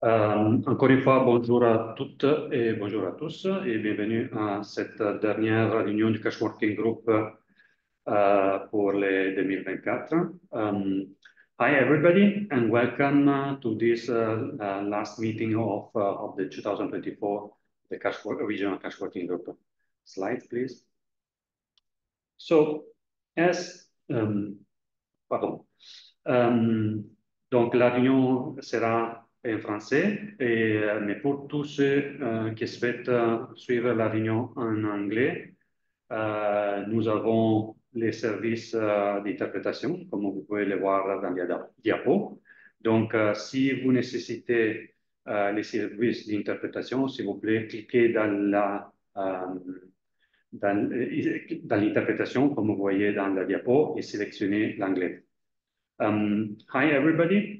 Encore une fois, bonjour à toutes et bonjour à tous et bienvenue à cette dernière réunion du Cash Working Group pour les 2024. Hi everybody and welcome to this last meeting of the 2024 the Regional Cash Working Group. Slide please. So, pardon. Euh, donc, la réunion sera en français, mais pour tous ceux qui souhaitent suivre la réunion en anglais, nous avons les services d'interprétation, comme vous pouvez le voir dans les diapos. Donc, si vous nécessitez les services d'interprétation, s'il vous plaît, cliquez dans l'interprétation, comme vous voyez dans la diapo, et sélectionnez l'anglais. Hi, everybody.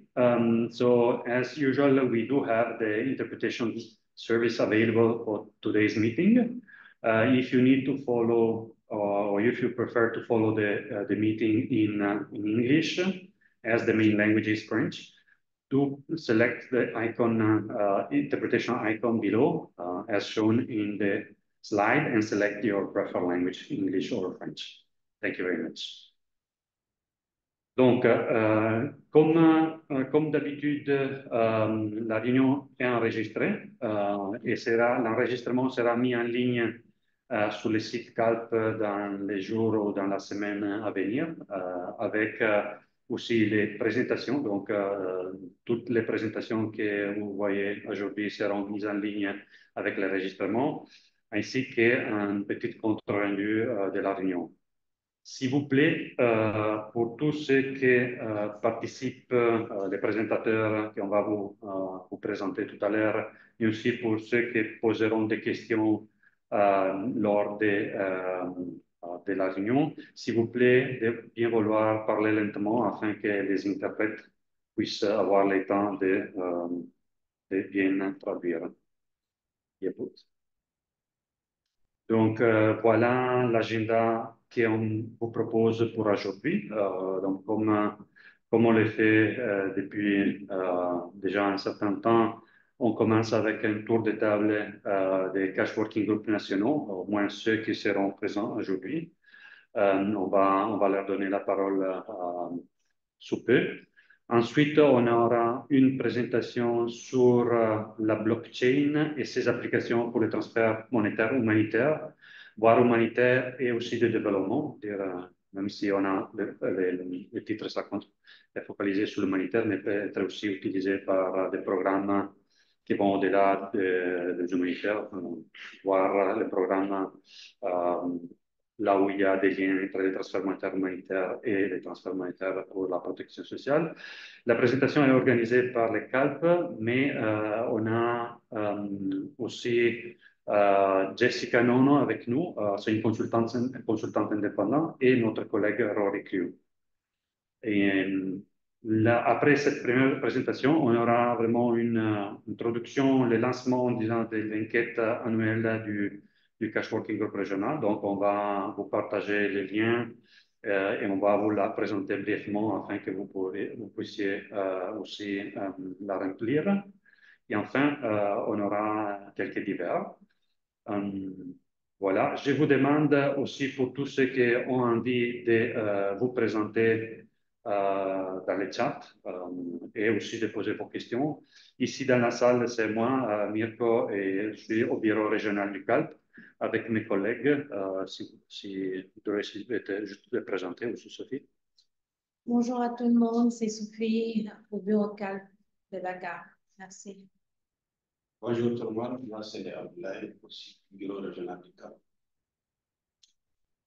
So as usual, we do have the interpretation service available for today's meeting. If you need to follow, or if you prefer to follow the meeting in English, as the main language is French, do select the icon, interpretation icon below, as shown in the slide, and select your preferred language, English or French. Thank you very much. Donc, comme d'habitude, la réunion est enregistrée et l'enregistrement sera mis en ligne sur le site Calp dans les jours ou dans la semaine à venir, avec aussi les présentations. Donc, toutes les présentations que vous voyez aujourd'hui seront mises en ligne avec l'enregistrement, ainsi qu'un petit compte rendu de la réunion. S'il vous plaît, pour tous ceux qui participent, les présentateurs qu'on va vous présenter tout à l'heure, et aussi pour ceux qui poseront des questions lors de la réunion, s'il vous plaît, de bien vouloir parler lentement afin que les interprètes puissent avoir le temps de bien traduire. Donc, voilà l'agenda qu'on vous propose pour aujourd'hui. Donc, comme on le fait depuis déjà un certain temps, on commence avec un tour de table des Cash Working Group nationaux, au moins ceux qui seront présents aujourd'hui. On va leur donner la parole sous peu. Ensuite, on aura une présentation sur la blockchain et ses applications pour le transfert monétaire humanitaire, voire humanitaire et aussi de développement. Même si on a le titre est focalisé sur l'humanitaire, mais peut être aussi utilisé par des programmes qui vont au-delà des humanitaires, voire les programmes là où il y a des liens entre les transferts monétaires humanitaires et les transferts monétaires pour la protection sociale. La présentation est organisée par les CALP, mais on a aussi Jessica Nono avec nous, c'est une consultante indépendante, et notre collègue Rory Crew. Et après cette première présentation, on aura vraiment une introduction, le lancement, disons, de l'enquête annuelle du Cash Working Group régional. Donc, on va vous partager les liens et on va vous la présenter brièvement afin que vous puissiez aussi la remplir. Et enfin, on aura quelques divers. Voilà, je vous demande aussi pour tous ceux qui ont envie de vous présenter dans le chat et aussi de poser vos questions. Ici dans la salle, c'est moi, Mirko, et je suis au bureau régional du CALP avec mes collègues. Si vous devez juste les présenter aussi, Sophie. Bonjour à tout le monde, c'est Sophie au bureau CALP de Dakar. Merci. Bonjour tout le monde, moi c'est Abdoulaye, aussi bureau régional du CALP.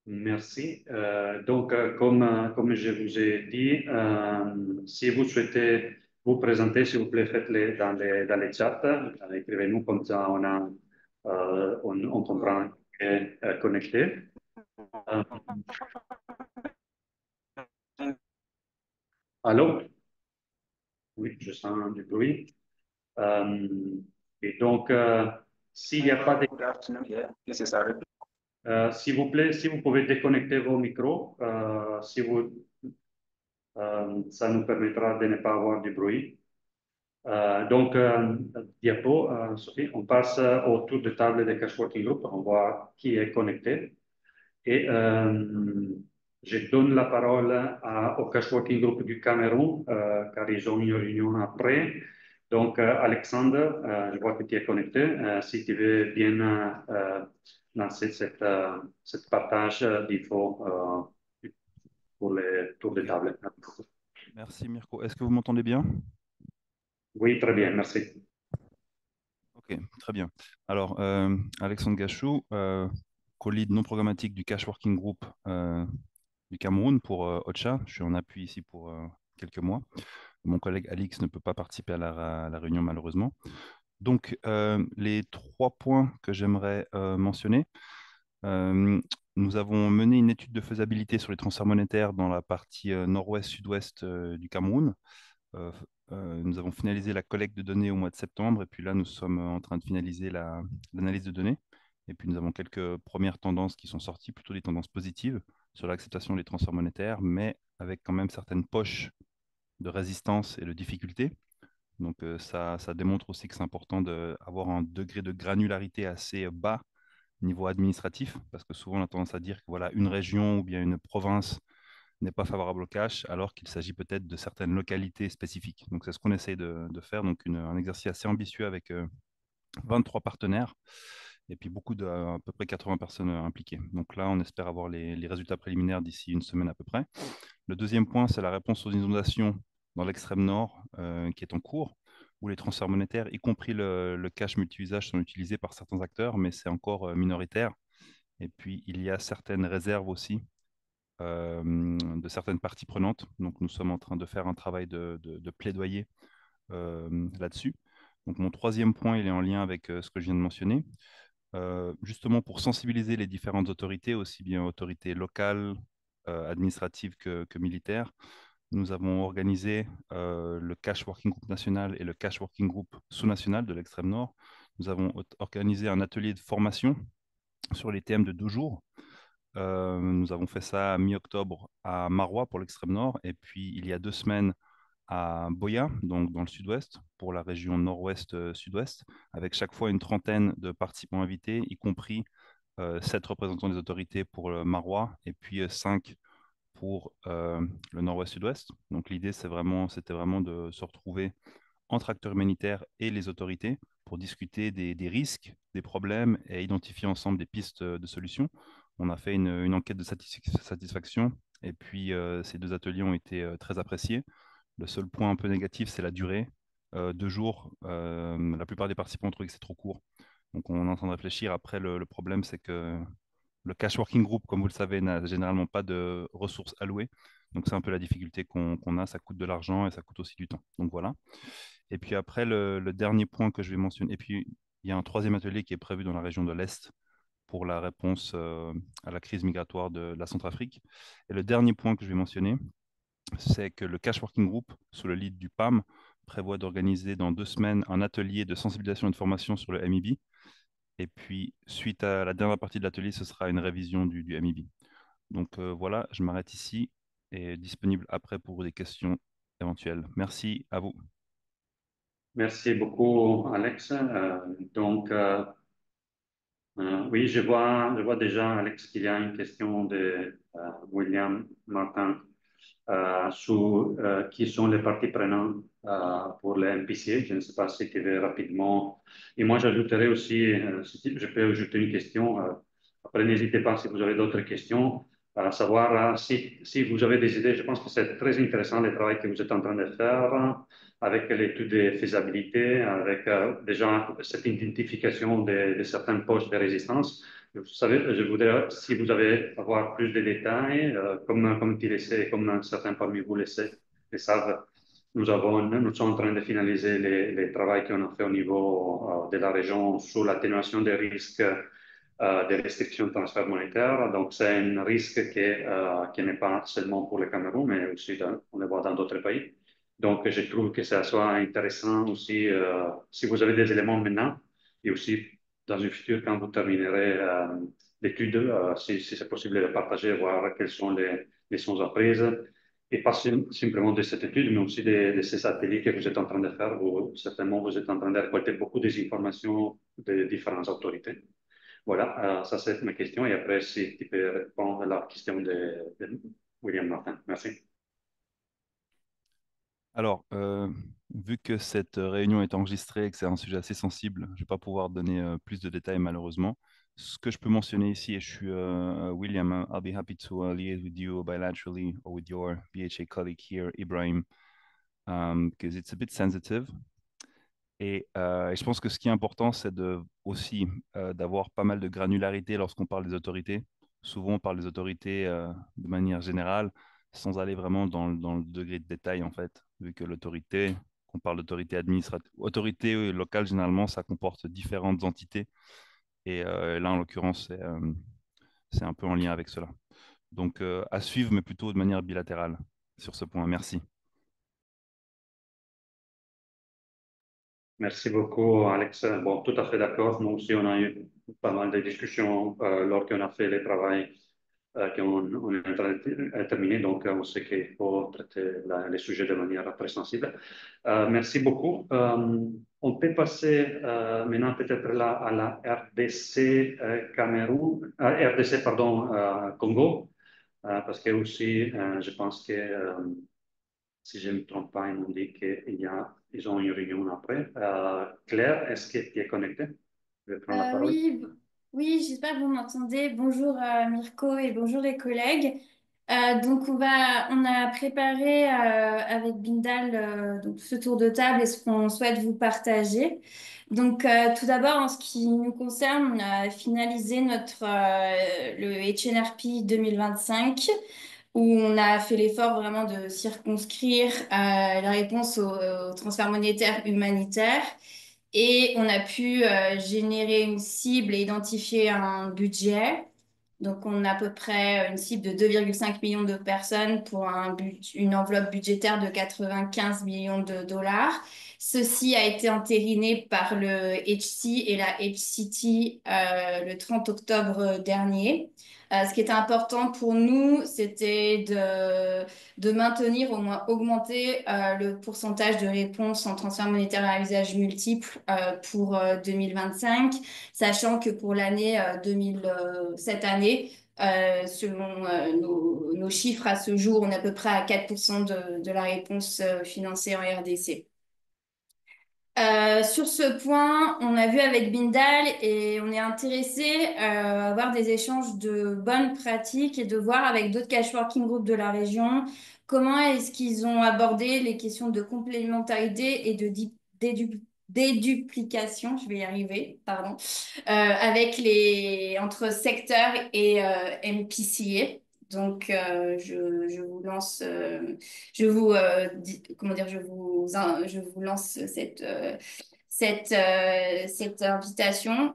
Merci. Donc, comme je vous ai dit, si vous souhaitez vous présenter, s'il vous plaît, faites-le dans les chats. Écrivez-nous comme ça, on comprend et est connecté. Allô? Oui, je sens du bruit. Et donc, s'il n'y a pas de... s'il vous plaît, si vous pouvez déconnecter vos micros, ça nous permettra de ne pas avoir du bruit. Diapo, Sophie, on passe au tour de table des Cash Working Group. On voit qui est connecté. Et je donne la parole au Cash Working Group du Cameroun, car ils ont une réunion après. Donc, Alexandre, je vois que tu es connecté. Si tu veux bien lancer cette partage d'infos pour les tours de Ok. table. Merci Mirko. Est-ce que vous m'entendez bien? Oui, très bien, merci. Ok, très bien. Alors, Alexandre Gachou, co-lead non programmatique du Cash Working Group du Cameroun pour OCHA. Je suis en appui ici pour quelques mois. Mon collègue Alix ne peut pas participer à la réunion malheureusement. Donc, les 3 points que j'aimerais mentionner. Nous avons mené une étude de faisabilité sur les transferts monétaires dans la partie nord-ouest-sud-ouest du Cameroun. Euh, nous avons finalisé la collecte de données au mois de septembre et puis là, nous sommes en train de finaliser l'analyse de données. Et puis, nous avons quelques premières tendances qui sont sorties, plutôt des tendances positives sur l'acceptation des transferts monétaires, mais avec quand même certaines poches de résistance et de difficulté. Donc, ça démontre aussi que c'est important d'avoir un degré de granularité assez bas niveau administratif, parce que souvent on a tendance à dire que voilà, une région ou bien une province n'est pas favorable au cash, alors qu'il s'agit peut-être de certaines localités spécifiques. Donc c'est ce qu'on essaye de faire, donc un exercice assez ambitieux avec 23 partenaires et puis à peu près 80 personnes impliquées. Donc là, on espère avoir les résultats préliminaires d'ici une semaine à peu près. Le deuxième point, c'est la réponse aux inondations dans l'extrême nord qui est en cours, où les transferts monétaires, y compris le cash multi-usage, sont utilisés par certains acteurs, mais c'est encore minoritaire. Et puis, il y a certaines réserves aussi de certaines parties prenantes. Donc, nous sommes en train de faire un travail de plaidoyer là-dessus. Donc, mon troisième point, il est en lien avec ce que je viens de mentionner. Justement, pour sensibiliser les différentes autorités, aussi bien autorités locales, administratives que militaires, nous avons organisé le Cash Working Group national et le Cash Working Group sous-national de l'extrême nord. Nous avons organisé un atelier de formation sur les thèmes de 2 jours. Nous avons fait ça à mi-octobre à Marois pour l'extrême nord et puis il y a 2 semaines à Boya, donc dans le sud-ouest, pour la région nord-ouest-sud-ouest, avec chaque fois une trentaine de participants invités, y compris 7 représentants des autorités pour le Marois et puis 5 pour le nord-ouest-sud-ouest. Donc l'idée, c'était vraiment de se retrouver entre acteurs humanitaires et les autorités pour discuter des risques, des problèmes et identifier ensemble des pistes de solutions. On a fait une enquête de satisfaction et puis ces 2 ateliers ont été très appréciés. Le seul point un peu négatif, c'est la durée. 2 jours, la plupart des participants ont trouvé que c'est trop court. Donc on est en train de réfléchir. Après, le problème, c'est que le cash working group, comme vous le savez, n'a généralement pas de ressources allouées. Donc c'est un peu la difficulté qu'on a. Ça coûte de l'argent et ça coûte aussi du temps. Donc voilà. Et puis après, le dernier point que je vais mentionner, et puis il y a un troisième atelier qui est prévu dans la région de l'Est pour la réponse à la crise migratoire de la Centrafrique. Et le dernier point que je vais mentionner, c'est que le Cash Working Group, sous le lead du PAM, prévoit d'organiser dans 2 semaines un atelier de sensibilisation et de formation sur le MIB. Et puis, suite à la dernière partie de l'atelier, ce sera une révision du MIB. Donc voilà, je m'arrête ici et disponible après pour des questions éventuelles. Merci à vous. Merci beaucoup, Alex. Oui, je vois déjà, Alex, qu'il y a une question de William Martin sur qui sont les parties prenantes pour les MPCA. Je ne sais pas si tu veux rapidement. Et moi, j'ajouterai aussi, si je peux ajouter une question. Après, n'hésitez pas si vous avez d'autres questions, à savoir si vous avez des idées. Je pense que c'est très intéressant le travail que vous êtes en train de faire avec l'étude de faisabilité, avec déjà cette identification de certaines poches de résistance. Vous savez, je voudrais, si vous avez avoir plus de détails, comme tu le sais, comme certains parmi vous le savent, nous sommes en train de finaliser les travaux qu'on a fait au niveau de la région sur l'atténuation des risques des restrictions de transfert monétaire. Donc, c'est un risque qui n'est pas seulement pour le Cameroun, mais aussi on le voit dans d'autres pays. Donc, je trouve que ça soit intéressant aussi, si vous avez des éléments maintenant, et aussi dans le futur, quand vous terminerez l'étude, si c'est possible de le partager, voir quelles sont les leçons apprises. et pas simplement de cette étude, mais aussi de ces ateliers que vous êtes en train de faire, où certainement vous êtes en train de récolter beaucoup des informations de différentes autorités. Voilà, ça c'est ma question. Et après, si tu peux répondre à la question de William Martin. Merci. Alors, vu que cette réunion est enregistrée et que c'est un sujet assez sensible, je ne vais pas pouvoir donner plus de détails malheureusement. Ce que je peux mentionner ici, et je suis William, I'll be happy to liaise with you bilaterally or with your BHA colleague here, Ibrahim, because it's a bit sensitive. Et je pense que ce qui est important, c'est aussi d'avoir pas mal de granularité lorsqu'on parle des autorités. Souvent, on parle des autorités de manière générale, sans aller vraiment dans le degré de détail, en fait, vu que l'autorité, qu'on parle d'autorité administrative, autorité locale, généralement, ça comporte différentes entités. Et là, en l'occurrence, c'est un peu en lien avec cela. Donc, à suivre, mais plutôt de manière bilatérale sur ce point. Merci. Merci beaucoup, Alex. Bon, tout à fait d'accord. Nous aussi, on a eu pas mal de discussions lorsqu'on a fait le travail qu'on est en train de terminer. Donc, on sait qu'il faut traiter les sujets de manière très sensible. Merci beaucoup. On peut passer maintenant peut-être là à la RDC Cameroun, RDC, pardon, Congo, parce que aussi, je pense que si je ne me trompe pas, ils m'ont dit qu'ils ont une réunion après. Claire, est-ce que tu es connectée? Je vais prendre la parole. Oui, oui, j'espère que vous m'entendez. Bonjour Mirko et bonjour les collègues. Donc on a préparé avec Bindal donc ce tour de table et ce qu'on souhaite vous partager. Donc tout d'abord en ce qui nous concerne, on a finalisé le HNRP 2025 où on a fait l'effort vraiment de circonscrire la réponse au transfert monétaire humanitaire. Et on a pu générer une cible et identifier un budget. Donc, on a à peu près une cible de 2,5 millions de personnes pour une enveloppe budgétaire de 95 millions de dollars. Ceci a été entériné par le HC et la HCT le 30 octobre dernier. Ce qui était important pour nous, c'était de maintenir, au moins augmenter le pourcentage de réponses en transfert monétaire à usage multiple pour 2025, sachant que pour cette année, selon nos chiffres à ce jour, on est à peu près à 4% de la réponse financée en RDC. Sur ce point, on a vu avec Bindal et on est intéressé à avoir des échanges de bonnes pratiques et de voir avec d'autres cash working groups de la région comment est-ce qu'ils ont abordé les questions de complémentarité et déduplication, je vais y arriver, pardon, entre secteurs et MPCA. Donc, je vous lance, comment dire, je vous lance cette invitation.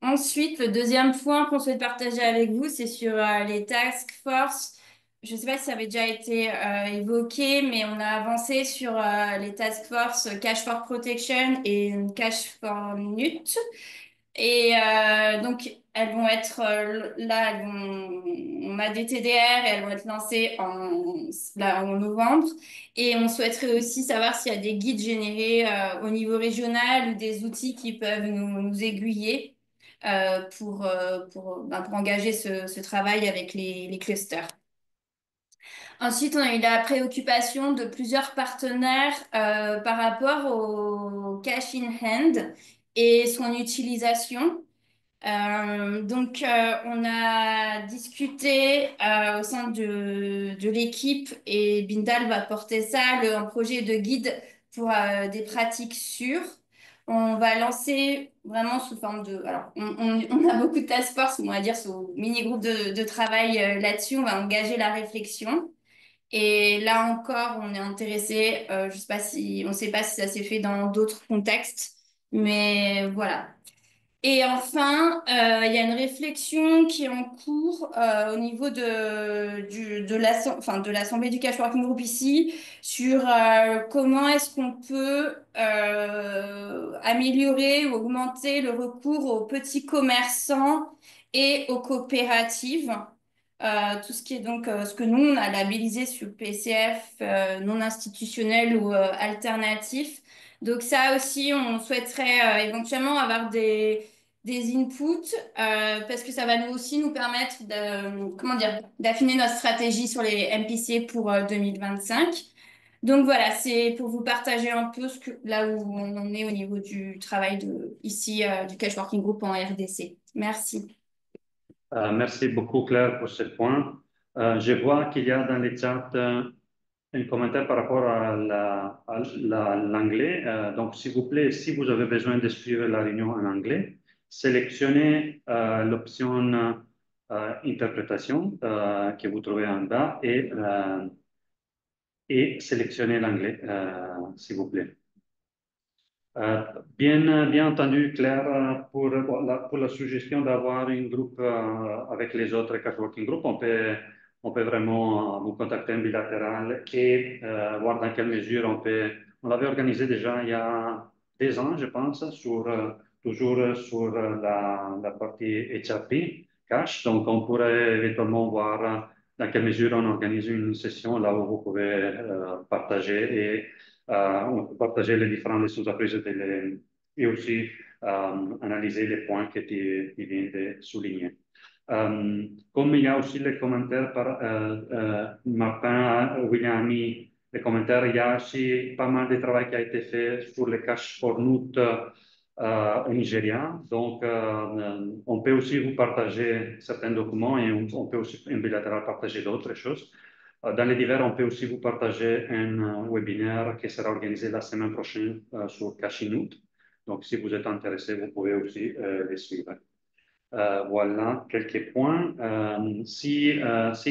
Ensuite, le deuxième point qu'on souhaite partager avec vous, c'est sur les task force. Je ne sais pas si ça avait déjà été évoqué, mais on a avancé sur les task force Cash for Protection et Cash for Minute. Et donc, elles vont être là, on a des TDR et elles vont être lancées là, en novembre. Et on souhaiterait aussi savoir s'il y a des guides générés au niveau régional ou des outils qui peuvent nous aiguiller pour engager ce travail avec les clusters. Ensuite, on a eu la préoccupation de plusieurs partenaires par rapport au cash in hand et son utilisation. On a discuté au sein de l'équipe et Bindal va porter ça, un projet de guide pour des pratiques sûres. On va lancer vraiment sous forme de... Alors, on a beaucoup de task force, on va dire, sous mini-groupe de travail là-dessus. On va engager la réflexion. Et là encore, on est intéressé, je sais pas on ne sait pas si ça s'est fait dans d'autres contextes, mais voilà. Et enfin, il y a une réflexion qui est en cours au niveau de l'Assemblée du Cash Working Group ici sur comment est-ce qu'on peut améliorer ou augmenter le recours aux petits commerçants et aux coopératives tout ce qui est donc ce que nous, on a labellisé sur PCF, non institutionnel ou alternatif. Donc ça aussi, on souhaiterait éventuellement avoir des inputs parce que ça va nous aussi nous permettre de, comment dire, d'affiner notre stratégie sur les MPC pour 2025. Donc voilà, c'est pour vous partager un peu là où on en est au niveau du travail ici du Cash Working Group en RDC. Merci. Merci beaucoup, Claire, pour ce point. Je vois qu'il y a dans le chat un commentaire par rapport à l'anglais. Donc, s'il vous plaît, si vous avez besoin de suivre la réunion en anglais, sélectionnez l'option interprétation que vous trouvez en bas et sélectionnez l'anglais, s'il vous plaît. Bien entendu, Claire, pour la suggestion d'avoir un groupe avec les autres cash working group, on peut vraiment vous contacter en bilatéral et voir dans quelle mesure on l'avait organisé déjà il y a 2 ans, je pense, toujours sur la partie HRP, cash. Donc, on pourrait éventuellement voir dans quelle mesure on organise une session là où vous pouvez partager et on peut partager les différentes sous-apprises et aussi analyser les points que tu viens de souligner. Comme il y a aussi les commentaires par Martin, William a mis les commentaires, il y a aussi pas mal de travail qui a été fait sur les cash for note au Nigeria. Donc, on peut aussi vous partager certains documents et on peut aussi en bilatéral partager d'autres choses. Dans les divers, on peut aussi vous partager un webinaire qui sera organisé la semaine prochaine sur Cashinoot. Donc, si vous êtes intéressé, vous pouvez aussi les suivre. Voilà quelques points. Si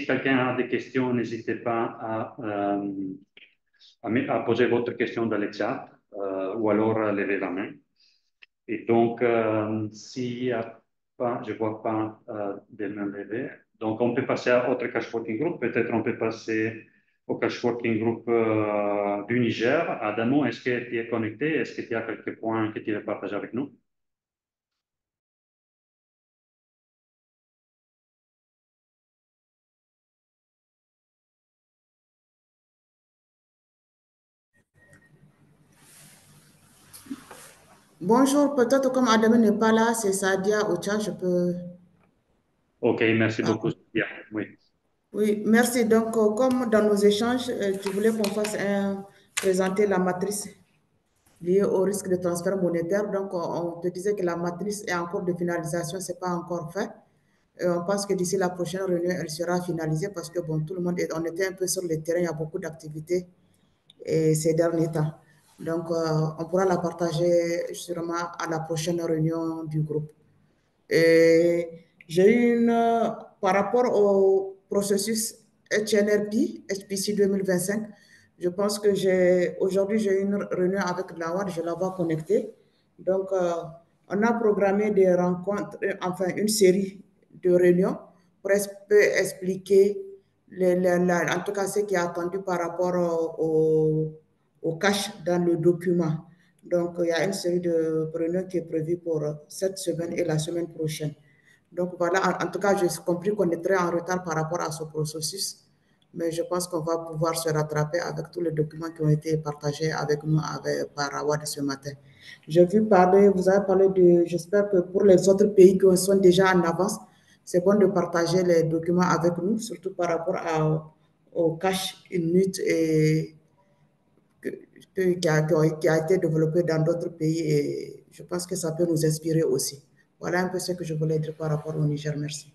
quelqu'un a des questions, n'hésitez pas à poser votre question dans le chat ou alors à lever la main. Et donc, s'il n'y a pas, je ne vois pas de main levée. Donc, on peut passer à autre cash working group. Peut-être on peut passer au cash working group du Niger. Adamo, est-ce que tu es connecté? Est-ce que tu as quelques points que tu veux partager avec nous? Bonjour, peut-être comme Adama n'est pas là, c'est Sadia Ocha, je peux... OK, merci beaucoup. Bien, oui. Oui, merci. Donc, comme dans nos échanges, tu voulais qu'on présenter la matrice liée au risque de transfert monétaire. Donc, on te disait que la matrice est en cours de finalisation, ce n'est pas encore fait. On pense que d'ici la prochaine réunion, elle sera finalisée parce que, bon, tout le monde, on était un peu sur le terrain, il y a beaucoup d'activités ces derniers temps. Donc, on pourra la partager sûrement à la prochaine réunion du groupe. Et par rapport au processus HNRP, HPC 2025, je pense que aujourd'hui, j'ai une réunion avec Lawad, je la vois connectée. Donc, on a programmé des rencontres, enfin, une série de réunions pour expliquer, en tout cas, ce qui est attendu par rapport au cash dans le document. Donc, il y a une série de réunions qui est prévue pour cette semaine et la semaine prochaine. Donc, voilà, en tout cas, j'ai compris qu'on est très en retard par rapport à ce processus, mais je pense qu'on va pouvoir se rattraper avec tous les documents qui ont été partagés avec nous par Awad ce matin. Vous avez parlé j'espère que pour les autres pays qui sont déjà en avance, c'est bon de partager les documents avec nous, surtout par rapport au cash inut et qui a été développé dans d'autres pays et je pense que ça peut nous inspirer aussi. Voilà un peu ce que je voulais dire par rapport au Niger. Merci.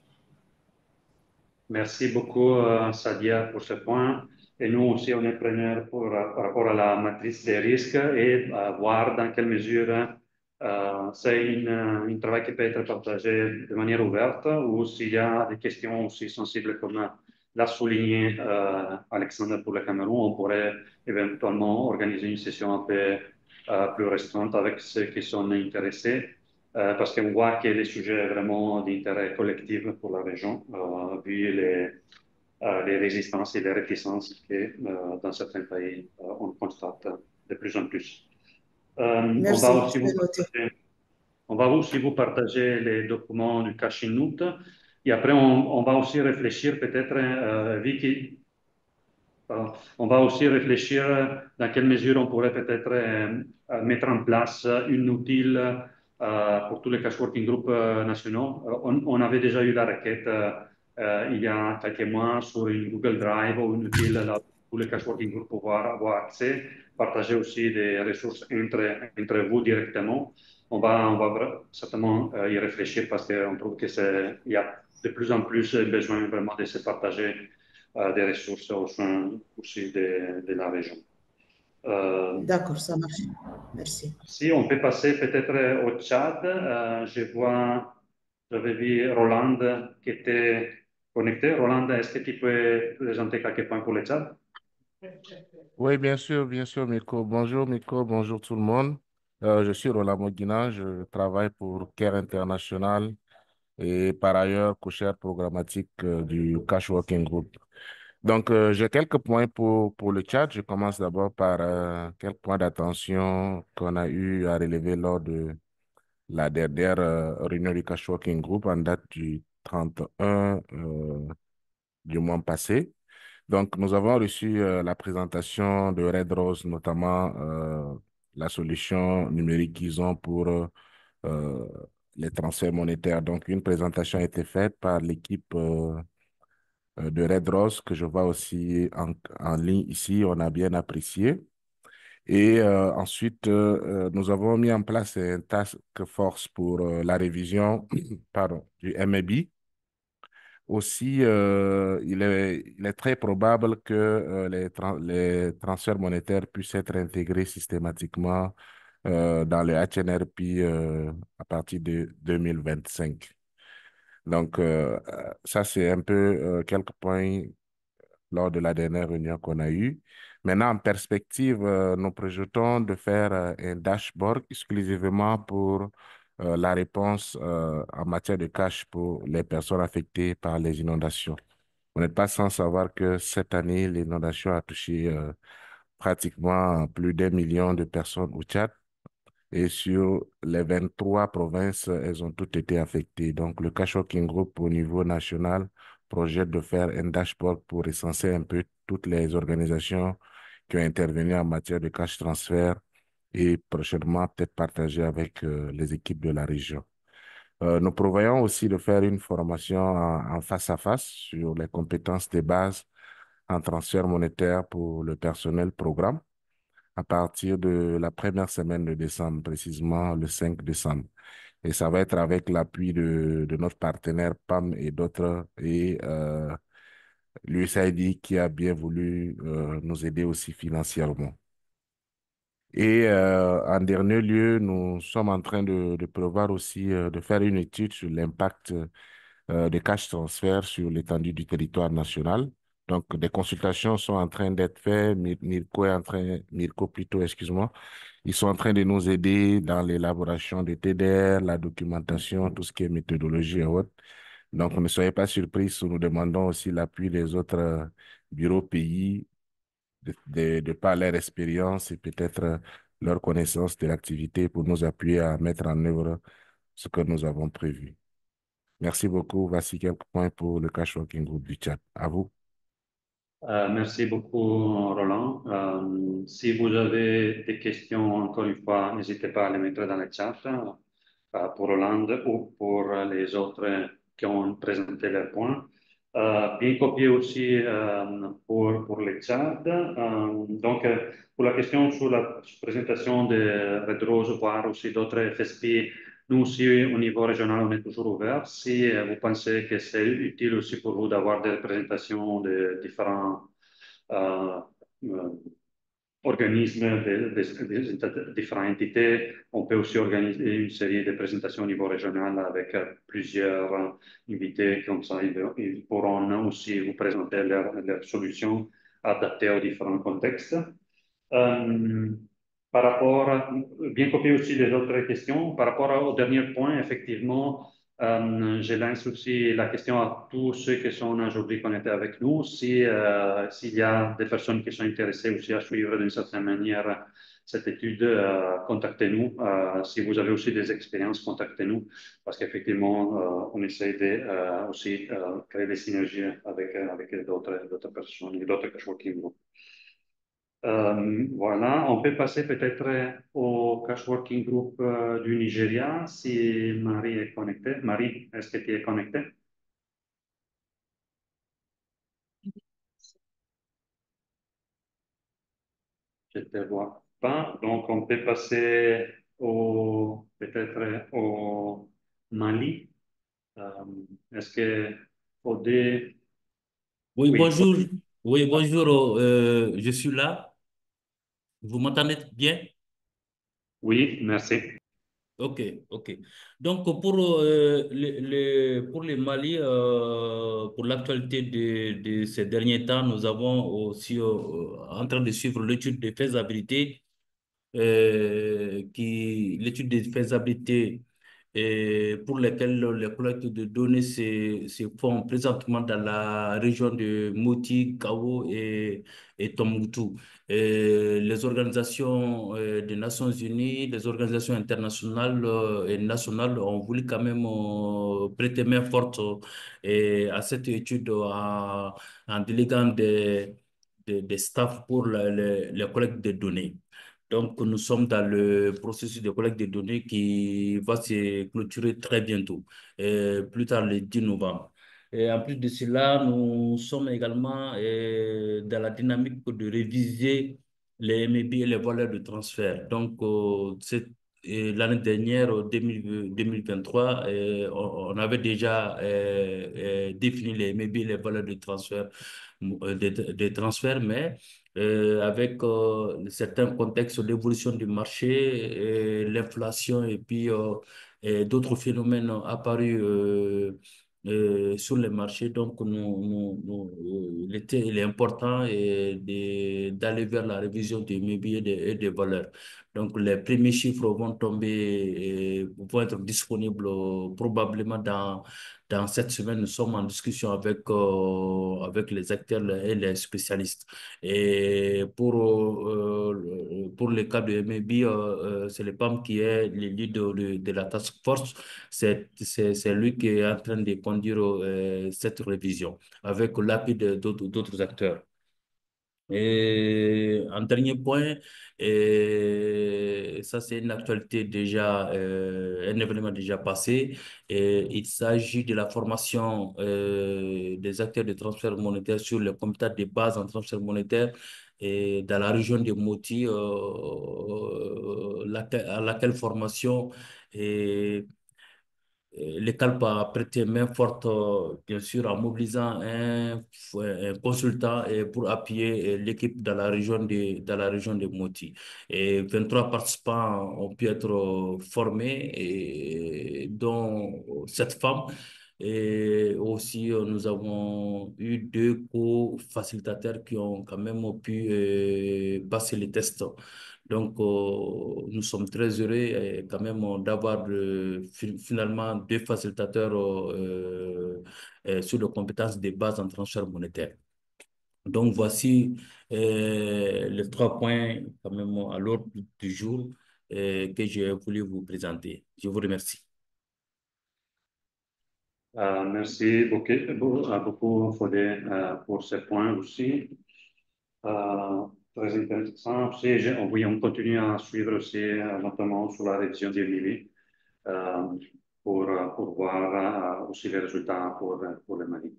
Merci beaucoup, Sadia, pour ce point. Et nous aussi, on est preneurs par rapport à la matrice des risques et voir dans quelle mesure c'est un travail qui peut être partagé de manière ouverte ou s'il y a des questions aussi sensibles comme l'a souligné Alexandre pour le Cameroun, on pourrait éventuellement organiser une session un peu plus restreinte avec ceux qui sont intéressés. Parce qu'on voit que le sujet est vraiment d'intérêt collectif pour la région, vu les résistances et les réticences que dans certains pays on constate de plus en plus. Merci, On va aussi vous partager les documents du Cashinoot. Et après, on va aussi réfléchir peut-être, Vicky, pardon, on va aussi réfléchir dans quelle mesure on pourrait peut-être mettre en place une outil pour tous les cash working groups nationaux. On avait déjà eu la requête il y a quelques mois sur une Google Drive ou une outil là, pour tous les cash working groups pouvoir avoir accès, partager aussi des ressources entre vous directement. On va certainement y réfléchir parce qu'on trouve il y a de plus en plus besoin vraiment de se partager des ressources au sein aussi de la région. D'accord, ça marche. Merci. Si on peut passer peut-être au Tchad, j'avais vu Roland qui était connecté. Roland, est-ce que tu peux présenter quelques points pour le Tchad? Oui, bien sûr, Miko. Bonjour tout le monde. Je suis Roland Moguina, je travaille pour CARE International et par ailleurs co-chair programmatique du Cash Working Group. Donc, j'ai quelques points pour le chat. Je commence d'abord par quelques points d'attention qu'on a eu à relever lors de la dernière réunion du Cash Working Group en date du 31 du mois passé. Donc, nous avons reçu la présentation de Red Rose, notamment la solution numérique qu'ils ont pour euh, les transferts monétaires. Donc, une présentation a été faite par l'équipe de Red Rose que je vois aussi en ligne ici. On a bien apprécié. Et ensuite, nous avons mis en place un task force pour la révision pardon, du MAB. Aussi, il est très probable que les transferts monétaires puissent être intégrés systématiquement dans le HNRP à partir de 2025. Donc, ça, c'est un peu quelques points lors de la dernière réunion qu'on a eue. Maintenant, en perspective, nous projetons de faire un dashboard exclusivement pour la réponse en matière de cash pour les personnes affectées par les inondations. Vous n'êtes pas sans savoir que cette année, l'inondation a touché pratiquement plus d'1 million de personnes au Tchad. Et sur les 23 provinces, elles ont toutes été affectées. Donc, le Cash Working Group au niveau national projette de faire un dashboard pour recenser un peu toutes les organisations qui ont intervenu en matière de cash transfert et prochainement peut-être partager avec les équipes de la région. Nous prévoyons aussi de faire une formation en face à face sur les compétences de base en transfert monétaire pour le personnel programme à partir de la première semaine de décembre, précisément le 5 décembre. Et ça va être avec l'appui de notre partenaire PAM et d'autres, et l'USAID qui a bien voulu nous aider aussi financièrement. Et en dernier lieu, nous sommes en train de prévoir aussi de faire une étude sur l'impact des cash transferts sur l'étendue du territoire national. Donc, des consultations sont en train d'être faites. Mirko plutôt, excuse-moi. Ils sont en train de nous aider dans l'élaboration des TDR, la documentation, tout ce qui est méthodologie et autres. Donc, ne soyez pas surpris si nous demandons aussi l'appui des autres bureaux pays de par leur expérience et peut-être leur connaissance de l'activité pour nous appuyer à mettre en œuvre ce que nous avons prévu. Merci beaucoup. Voici quelques points pour le Cash Working Group du Tchad. À vous. Merci beaucoup, Roland. Si vous avez des questions, encore une fois, n'hésitez pas à les mettre dans le chat pour Roland ou pour les autres qui ont présenté leurs points. Bien copié aussi pour le chat. Donc, pour la question sur la présentation de Red Rose, voire aussi d'autres FSP, nous aussi, au niveau régional, on est toujours ouvert. Si vous pensez que c'est utile aussi pour vous d'avoir des représentations de différents euh, euh, organismes, des différentes entités, on peut aussi organiser une série de présentations au niveau régional avec plusieurs invités. Comme ça, ils pourront aussi vous présenter leurs solutions adaptées aux différents contextes. Euh, Par rapport, bien copier aussi les autres questions. Par rapport au dernier point, effectivement, je lance aussi la question à tous ceux qui sont aujourd'hui connectés avec nous. S'il y a des personnes qui sont intéressées aussi à suivre d'une certaine manière cette étude, contactez-nous. Si vous avez aussi des expériences, contactez-nous parce qu'effectivement, on essaie de aussi créer des synergies avec d'autres personnes, d'autres coworking groups. Voilà, on peut passer peut-être au coworking group du Nigeria si Marie est connectée. Marie, est-ce que tu es connectée? Je ne te vois pas. Donc, on peut passer peut-être au Mali. Euh, Est-ce que Odé, Oui, oui, bonjour. Oui, bonjour. Je suis là. Vous m'entendez bien? oui, merci. Ok, ok. Donc, pour les Mali, pour l'actualité de ces derniers temps, nous avons aussi en train de suivre l'étude de faisabilité l'étude de faisabilité pour lesquelles les collectes de données se font présentement dans la région de Moti, Gao et Tombouctou. Les organisations des Nations Unies, les organisations internationales et nationales ont voulu quand même prêter main forte à cette étude en déléguant des staffs pour les collectes de données. Donc, nous sommes dans le processus de collecte de données qui va se clôturer très bientôt, plus tard le 10 novembre. Et en plus de cela, nous sommes également dans la dynamique de réviser les MB et les valeurs de transfert. Donc, l'année dernière, 2023, on avait déjà défini les MB et les valeurs de transfert, des transferts, mais avec certains contextes, l'évolution du marché, l'inflation et puis et d'autres phénomènes apparus sur les marchés. Donc, il est important d'aller vers la révision des mébiers et des valeurs. Donc, les premiers chiffres vont tomber et vont être disponibles probablement dans cette semaine. Nous sommes en discussion avec les acteurs et les spécialistes. Et pour le cas de MAB, c'est le PAM qui est le leader de la task force. C'est lui qui est en train de conduire cette révision avec l'appui d'autres acteurs. Et un dernier point, et ça c'est une actualité déjà, un événement déjà passé, et il s'agit de la formation des acteurs de transfert monétaire sur le comité de base en transfert monétaire et dans la région de Moti, à laquelle formation l'ECALP a prêté main forte, bien sûr, en mobilisant un consultant pour appuyer l'équipe dans la région de Moti. Et 23 participants ont pu être formés, dont 7 femmes. Et aussi, nous avons eu 2 co-facilitateurs qui ont quand même pu passer les tests. Donc, nous sommes très heureux quand même d'avoir finalement 2 facilitateurs sur les compétences de base en transfert monétaire. Donc, voici les 3 points quand même à l'ordre du jour que j'ai voulu vous présenter. Je vous remercie. Merci beaucoup Fodé, pour ces points aussi. Très intéressant. Aussi, oui, on continue à suivre aussi, notamment sur la révision des MIBI pour voir aussi les résultats pour le Mali.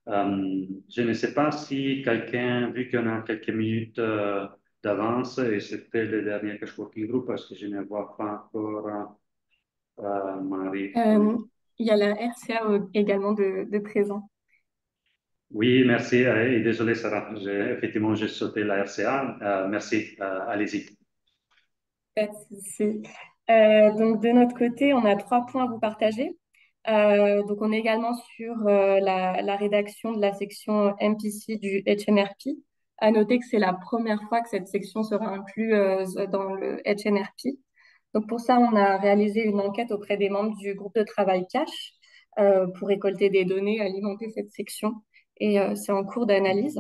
Je ne sais pas si quelqu'un, vu qu'on a quelques minutes d'avance, et c'était le dernier Cash Working Group, parce que je ne vois pas encore Marie. Il y a la RCA également de présent. Oui, merci. Et désolé, Sarah. Effectivement, j'ai sauté la RCA. Merci. Allez-y. Pas de souci. Donc, de notre côté, on a 3 points à vous partager. Donc, on est également sur la rédaction de la section MPC du HNRP. À noter que c'est la première fois que cette section sera inclue dans le HNRP. Donc, pour ça, on a réalisé une enquête auprès des membres du groupe de travail Cash pour récolter des données, alimenter cette section. Et c'est en cours d'analyse.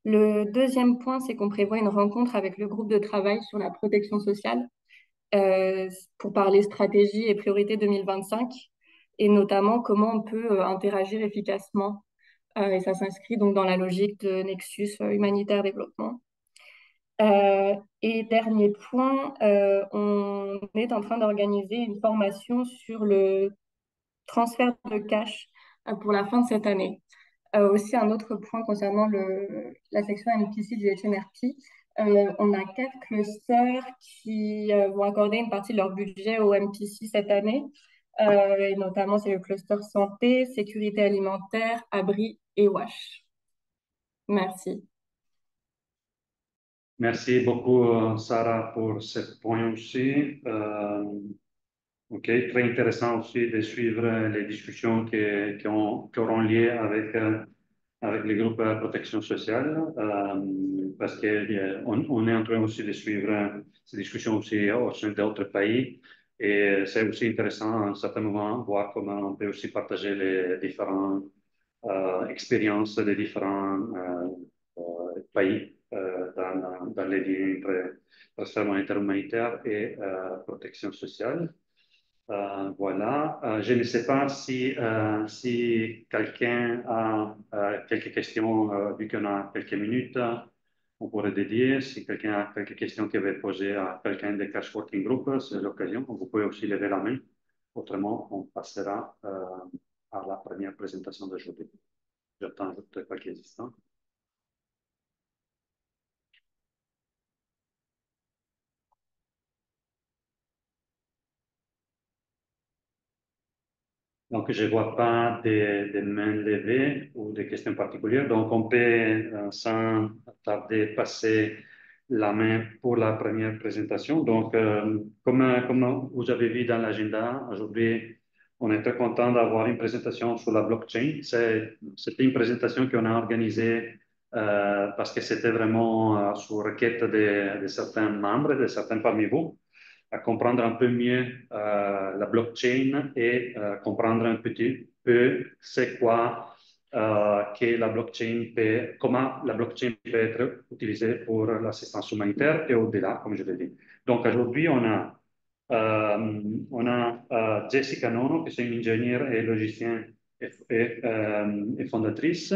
Le deuxième point, c'est qu'on prévoit une rencontre avec le groupe de travail sur la protection sociale pour parler stratégie et priorité 2025 et notamment comment on peut interagir efficacement. Et ça s'inscrit donc dans la logique de Nexus humanitaire développement. Et dernier point, on est en train d'organiser une formation sur le transfert de cash pour la fin de cette année. Aussi, un autre point concernant la section MPC du HNRP, on a 4 clusters qui vont accorder une partie de leur budget au MPC cette année. Et notamment, c'est le cluster santé, sécurité alimentaire, abri et WASH. Merci. Merci beaucoup, Sarah, pour ce point aussi. Ok, très intéressant aussi de suivre les discussions qui auront lieu avec les groupes de protection sociale, parce qu'on est en train aussi de suivre ces discussions aussi au sein d'autres pays. Et c'est aussi intéressant à un certain moment voir comment on peut aussi partager les différentes expériences des différents pays dans les liens entre transfert monétaire humanitaire et protection sociale. Voilà. Je ne sais pas si quelqu'un a quelques questions, vu qu'on a quelques minutes, on pourrait dédier. Si quelqu'un a quelques questions qu'il veut poser à quelqu'un des Cash Working Group, c'est l'occasion. Vous pouvez aussi lever la main. Autrement, on passera à la première présentation d'aujourd'hui. J'attends juste quelques instants. Donc, je ne vois pas de mains levées ou de questions particulières. Donc, on peut, sans tarder, passer la main pour la première présentation. Donc, comme vous avez vu dans l'agenda, aujourd'hui, on est très content d'avoir une présentation sur la blockchain. C'était une présentation qu'on a organisée parce que c'était vraiment sous requête de certains membres, de certains parmi vous, à comprendre un peu mieux la blockchain et comprendre un petit peu c'est quoi que la blockchain peut, comment la blockchain peut être utilisée pour l'assistance humanitaire et au-delà, comme je l'ai dit. Donc aujourd'hui, on a Jessica Nono, qui est une ingénieure et logicienne et fondatrice,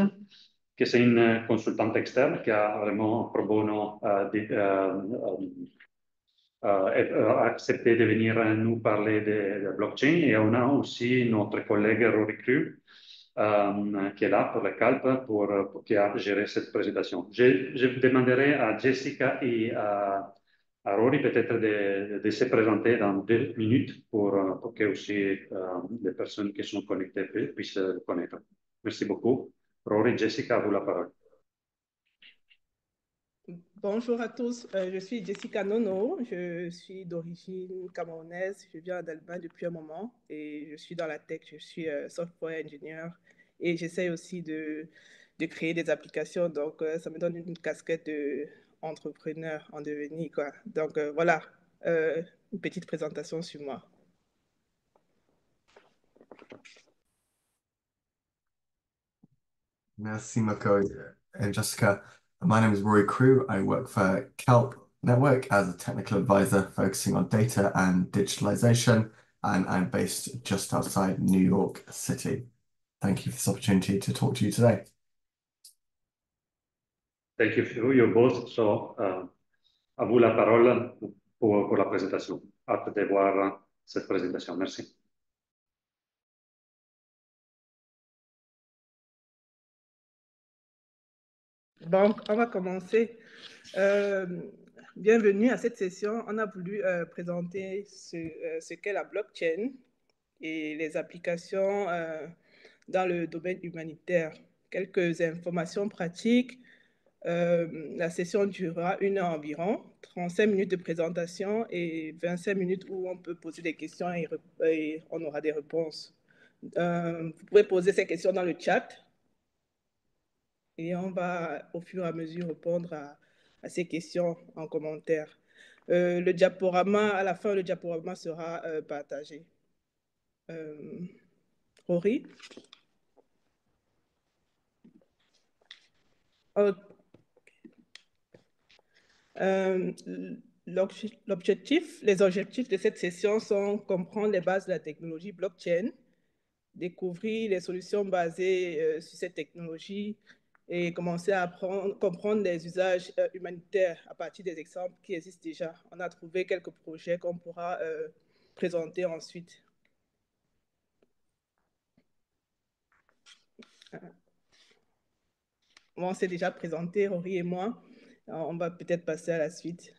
qui est une consultante externe qui a vraiment pro bono accepté de venir nous parler de blockchain. Et on a aussi notre collègue Rory Cru, qui est là pour le CALP, qui a géré cette présentation. Je demanderai à Jessica et à Rory peut-être de se présenter dans 2 minutes pour que aussi les personnes qui sont connectées puissent le connaître. Merci beaucoup. Rory, Jessica, à vous la parole. Bonjour à tous, je suis Jessica Nono, je suis d'origine camerounaise, je viens d'Allemagne depuis un moment et je suis dans la tech, je suis software engineer et j'essaie aussi de créer des applications, donc ça me donne une casquette d'entrepreneur en devenir, quoi. Donc voilà, une petite présentation sur moi. Merci, Marco and Jessica. My name is Rory Crew. I work for Kelp Network as a technical advisor focusing on data and digitalization, and I'm based just outside New York City. Thank you for this opportunity to talk to you today. Thank you for your both. So, à vous la parole pour la présentation. Hâte de voir cette présentation. Merci. Donc, on va commencer. Bienvenue à cette session. On a voulu présenter ce qu'est la blockchain et les applications dans le domaine humanitaire. Quelques informations pratiques. La session durera 1 heure environ, 35 minutes de présentation et 25 minutes où on peut poser des questions et on aura des réponses. Vous pouvez poser ces questions dans le chat et on va au fur et à mesure répondre à ces questions en commentaire. Le diaporama, à la fin, le diaporama sera partagé. Rory? Euh, les objectifs de cette session sont comprendre les bases de la technologie blockchain, découvrir les solutions basées sur cette technologie et commencer à comprendre les usages humanitaires à partir des exemples qui existent déjà. On a trouvé quelques projets qu'on pourra présenter ensuite. Bon, on s'est déjà présenté, Rory et moi. On va peut-être passer à la suite.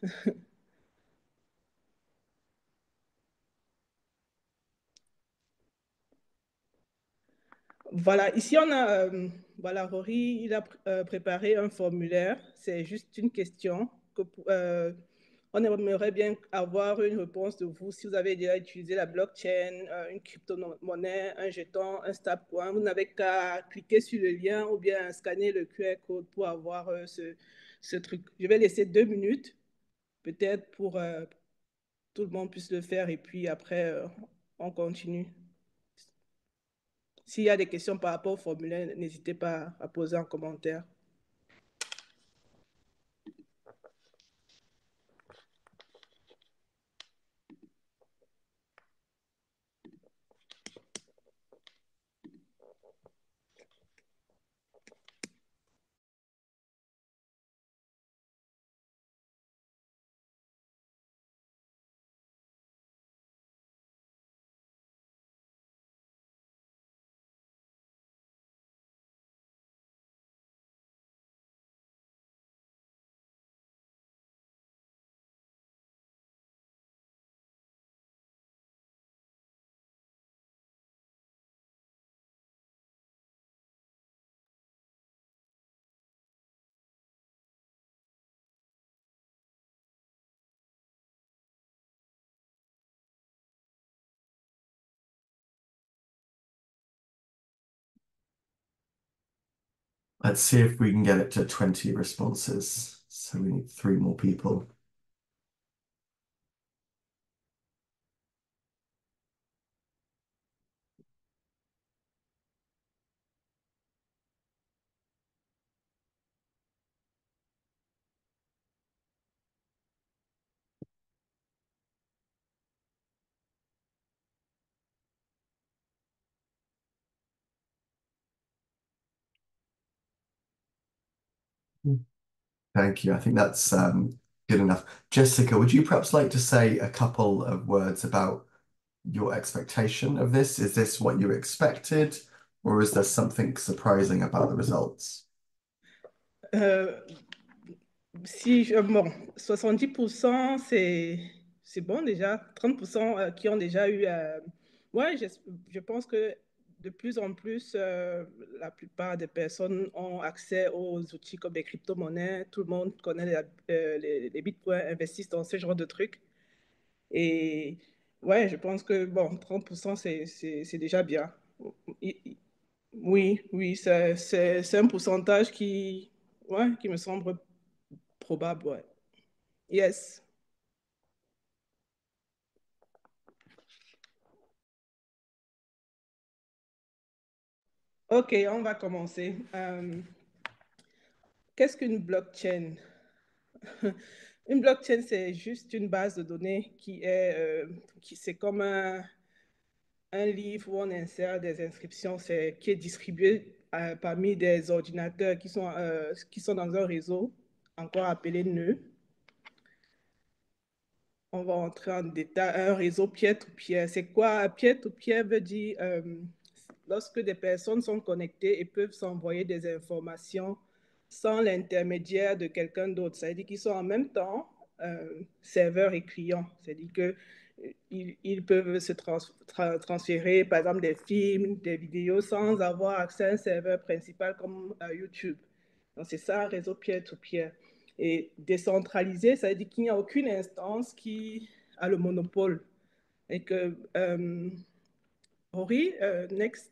Voilà, ici on a, voilà, Rory, il a préparé un formulaire. C'est juste une question que on aimerait bien avoir une réponse de vous. Si vous avez déjà utilisé la blockchain, une crypto-monnaie, un jeton, un stablecoin, vous n'avez qu'à cliquer sur le lien ou bien scanner le QR code pour avoir ce truc. Je vais laisser 2 minutes, peut-être pour tout le monde puisse le faire et puis après, on continue. S'il y a des questions par rapport au formulaire, n'hésitez pas à poser en commentaire. Let's see if we can get it to 20 responses. So we need 3 more people. Thank you. I think that's good enough. Jessica, would you perhaps like to say a couple of words about your expectation of this? Is this what you expected, or is there something surprising about the results? Bon, 70%, c'est bon déjà. 30% qui ont déjà eu... ouais, je pense que de plus en plus, la plupart des personnes ont accès aux outils comme les crypto-monnaies. Tout le monde connaît les bitcoins, investissent dans ce genre de trucs. Et ouais, je pense que, bon, 30%, c'est déjà bien. Oui, oui, c'est un pourcentage ouais, qui me semble probable, ouais. Yes. OK, on va commencer. Qu'est-ce qu'une blockchain? Une blockchain, c'est juste une base de données c'est comme un livre où on insère des inscriptions, qui est distribué parmi des ordinateurs qui sont dans un réseau, encore appelé nœud. On va entrer en détail. Un réseau peer-to-peer. C'est quoi? Peer-to-peer veut dire lorsque des personnes sont connectées et peuvent s'envoyer des informations sans l'intermédiaire de quelqu'un d'autre. Ça veut dire qu'ils sont en même temps serveur et client. C'est-à-dire qu'ils peuvent se transférer, par exemple, des films, des vidéos sans avoir accès à un serveur principal comme YouTube. Donc, c'est ça, un réseau peer-to-peer. Et décentralisé, ça veut dire qu'il n'y a aucune instance qui a le monopole. Et que, Rory, next.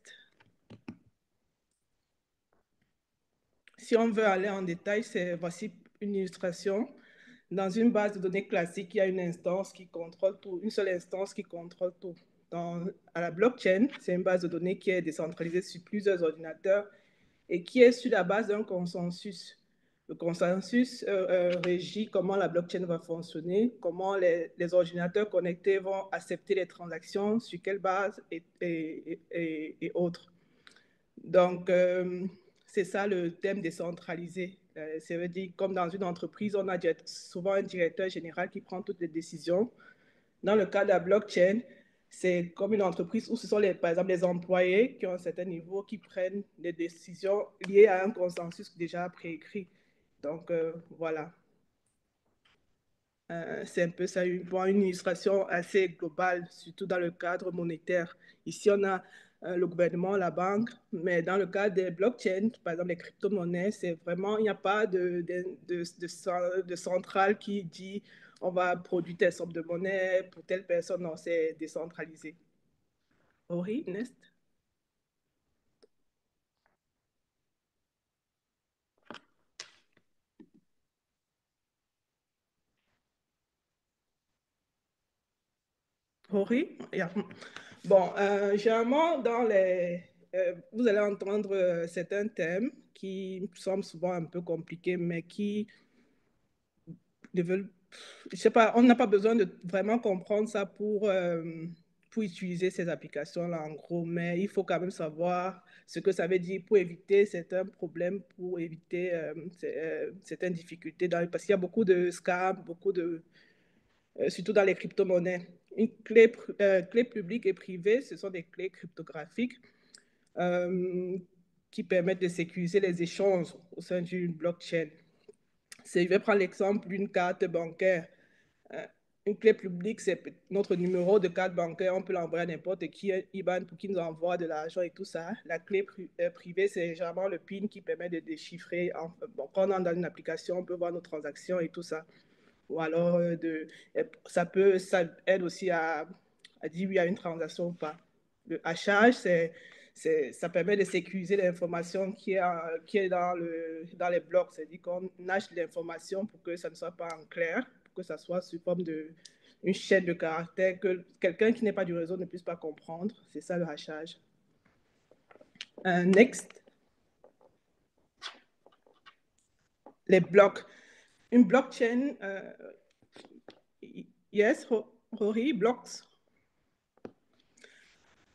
Si on veut aller en détail, voici une illustration. Dans une base de données classique, il y a une instance qui contrôle tout, une seule instance qui contrôle tout. À la blockchain, c'est une base de données qui est décentralisée sur plusieurs ordinateurs et qui est sur la base d'un consensus. Le consensus régit comment la blockchain va fonctionner, comment les ordinateurs connectés vont accepter les transactions, sur quelle base et autres. Donc, c'est ça le thème décentralisé. Ça veut dire, comme dans une entreprise, on a souvent un directeur général qui prend toutes les décisions. Dans le cas de la blockchain, c'est comme une entreprise où ce sont, par exemple, les employés qui ont un certain niveau qui prennent des décisions liées à un consensus déjà préécrit. Donc, voilà. C'est un peu ça, une illustration assez globale, surtout dans le cadre monétaire. Ici, on a le gouvernement, la banque, mais dans le cas des blockchains, par exemple les crypto-monnaies, c'est vraiment, il n'y a pas de centrale qui dit on va produire telle sorte de monnaie pour telle personne. Non, c'est décentralisé. Ori, next. Ori, yeah. Bon, généralement, vous allez entendre certains thèmes qui semblent souvent un peu compliqués, mais qui veulent, je sais pas, on n'a pas besoin de vraiment comprendre ça pour utiliser ces applications-là, en gros, mais il faut quand même savoir ce que ça veut dire pour éviter certains problèmes, pour éviter certaines difficultés, parce qu'il y a beaucoup de scams, surtout dans les crypto-monnaies. Une clé publique et privée, ce sont des clés cryptographiques qui permettent de sécuriser les échanges au sein d'une blockchain. Je vais prendre l'exemple d'une carte bancaire. Une clé publique, c'est notre numéro de carte bancaire. On peut l'envoyer à n'importe qui, IBAN, pour qu'il nous envoie de l'argent et tout ça. La clé privée, c'est généralement le PIN qui permet de déchiffrer. Quand on est dans une application, on peut voir nos transactions et tout ça. Ou alors, ça aide aussi à dire oui à une transaction ou pas. Le hachage, ça permet de sécuriser l'information qui est dans les blocs. C'est-à-dire qu'on hache l'information pour que ça ne soit pas en clair, pour que ça soit sous forme d'une chaîne de caractères que quelqu'un qui n'est pas du réseau ne puisse pas comprendre. C'est ça le hachage. Next. Les blocs. Une blockchain, yes, Rory, blocks.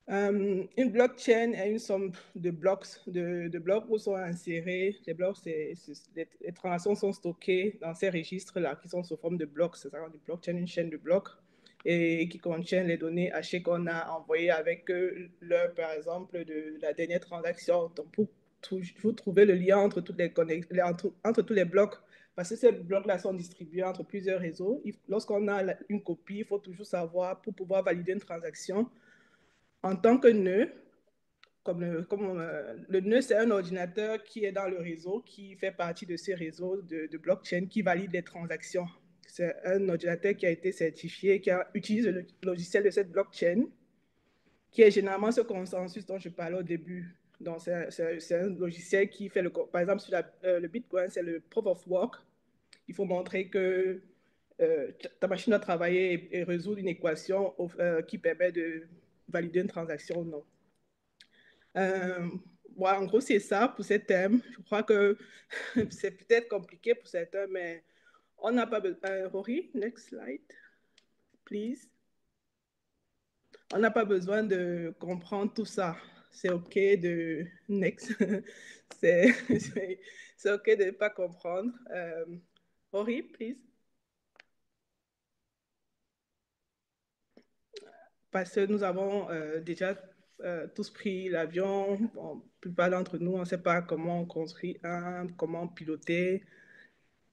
Une blockchain est une somme de blocs, où sont insérés. Les blocs, les transactions sont stockées dans ces registres-là qui sont sous forme de blocs. C'est ça, une blockchain, une chaîne de blocs, et qui contient les données hachées qu'on a envoyées avec l'heure, par exemple, de la dernière transaction. Donc, pour toujours trouver le lien entre tous les blocs, parce que ces blocs-là sont distribués entre plusieurs réseaux. Lorsqu'on a une copie, il faut toujours savoir, pour pouvoir valider une transaction, en tant que nœud, le nœud, c'est un ordinateur qui est dans le réseau, qui fait partie de ces réseaux de blockchain qui valide les transactions. C'est un ordinateur qui a été certifié, qui utilise le logiciel de cette blockchain, qui est généralement ce consensus dont je parlais au début. Donc, c'est un logiciel qui fait par exemple, sur le Bitcoin, c'est le proof of work. Il faut montrer que ta machine doit travailler et résoudre une équation qui permet de valider une transaction ou non. En gros, c'est ça pour ce thème. Je crois que c'est peut-être compliqué pour certains, mais on n'a pas besoin. Rory, next slide, please. On n'a pas besoin de comprendre tout ça. C'est OK de... Next. c'est OK de ne pas comprendre. Rory, please. Parce que nous avons déjà tous pris l'avion. Bon, la plupart d'entre nous, on ne sait pas comment on construit comment piloter.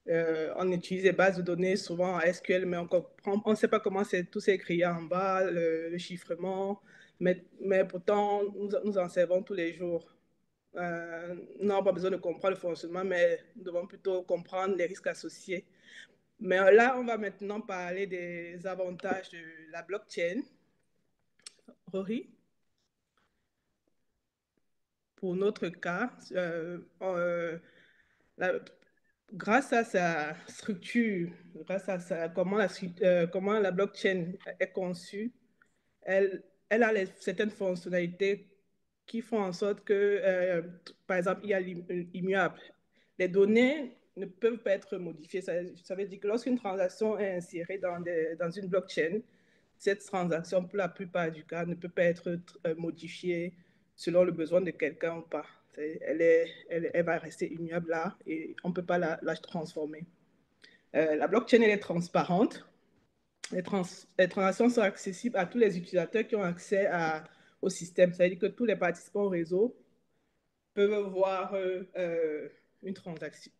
On utilise des bases de données souvent en SQL, mais on ne sait pas comment tout c'est écrit en bas, le chiffrement. Mais pourtant, nous en servons tous les jours. Nous n'avons pas besoin de comprendre le fonctionnement, mais nous devons plutôt comprendre les risques associés. Mais là, on va maintenant parler des avantages de la blockchain. Rory? Pour notre cas, grâce à sa structure, grâce à comment la blockchain est conçue, elle a certaines fonctionnalités qui font en sorte que, par exemple, il y a l'immuable. Les données ne peuvent pas être modifiées. Ça veut dire que lorsqu'une transaction est insérée dans une blockchain, cette transaction, pour la plupart du cas, ne peut pas être modifiée selon le besoin de quelqu'un ou pas. Elle va rester immuable là et on ne peut pas la transformer. La blockchain, elle est transparente. Les transactions sont accessibles à tous les utilisateurs qui ont accès au système. Ça veut dire que tous les participants au réseau peuvent voir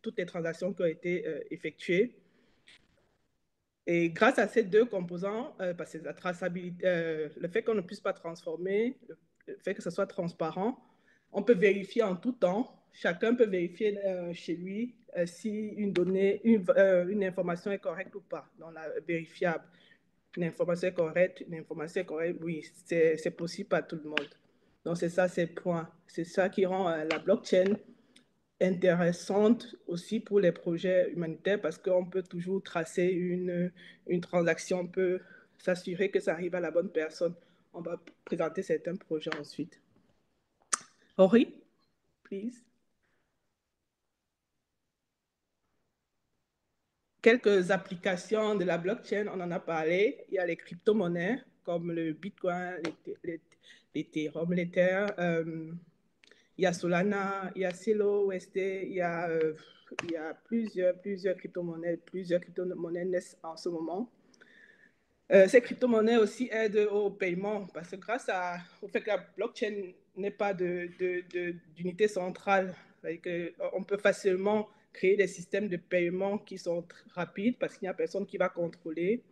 toutes les transactions qui ont été effectuées. Et grâce à ces deux composants, parce que la traçabilité, le fait qu'on ne puisse pas transformer, le fait que ce soit transparent, on peut vérifier en tout temps. Chacun peut vérifier chez lui si une information est correcte ou pas, donc vérifiable. Une information est correcte, oui, c'est possible à tout le monde. Donc c'est ça, c'est le point. C'est ça qui rend la blockchain intéressante aussi pour les projets humanitaires parce qu'on peut toujours tracer une transaction, on peut s'assurer que ça arrive à la bonne personne. On va présenter certains projets ensuite. Henri, please. Quelques applications de la blockchain, on en a parlé. Il y a les crypto-monnaies comme le Bitcoin, l'Ethereum, l'Ether. Il y a Solana, il y a Celo, USD, il y a plusieurs crypto-monnaies. Plusieurs crypto-monnaies naissent en ce moment. Ces crypto-monnaies aussi aident au paiement parce que grâce au fait que la blockchain n'est pas d'unité centrale, on peut facilement créer des systèmes de paiement qui sont rapides parce qu'il n'y a personne qui va contrôler,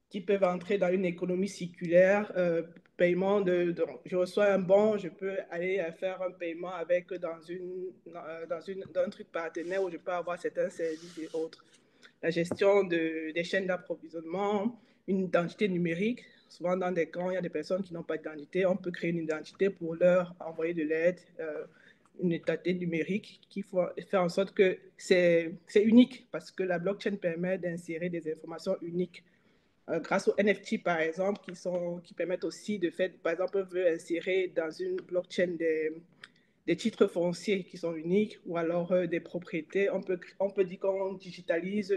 qui peuvent entrer dans une économie circulaire, paiement je reçois un bon, je peux aller faire un paiement dans un truc partenaire où je peux avoir certains services et autres. La gestion des chaînes d'approvisionnement, une identité numérique. Souvent dans des camps, il y a des personnes qui n'ont pas d'identité. On peut créer une identité pour leur envoyer de l'aide, une identité numérique qui fait en sorte que c'est unique parce que la blockchain permet d'insérer des informations uniques. Grâce aux NFT, par exemple, qui permettent aussi de faire, par exemple, on veut insérer dans une blockchain des titres fonciers qui sont uniques ou alors des propriétés. On peut dire qu'on digitalise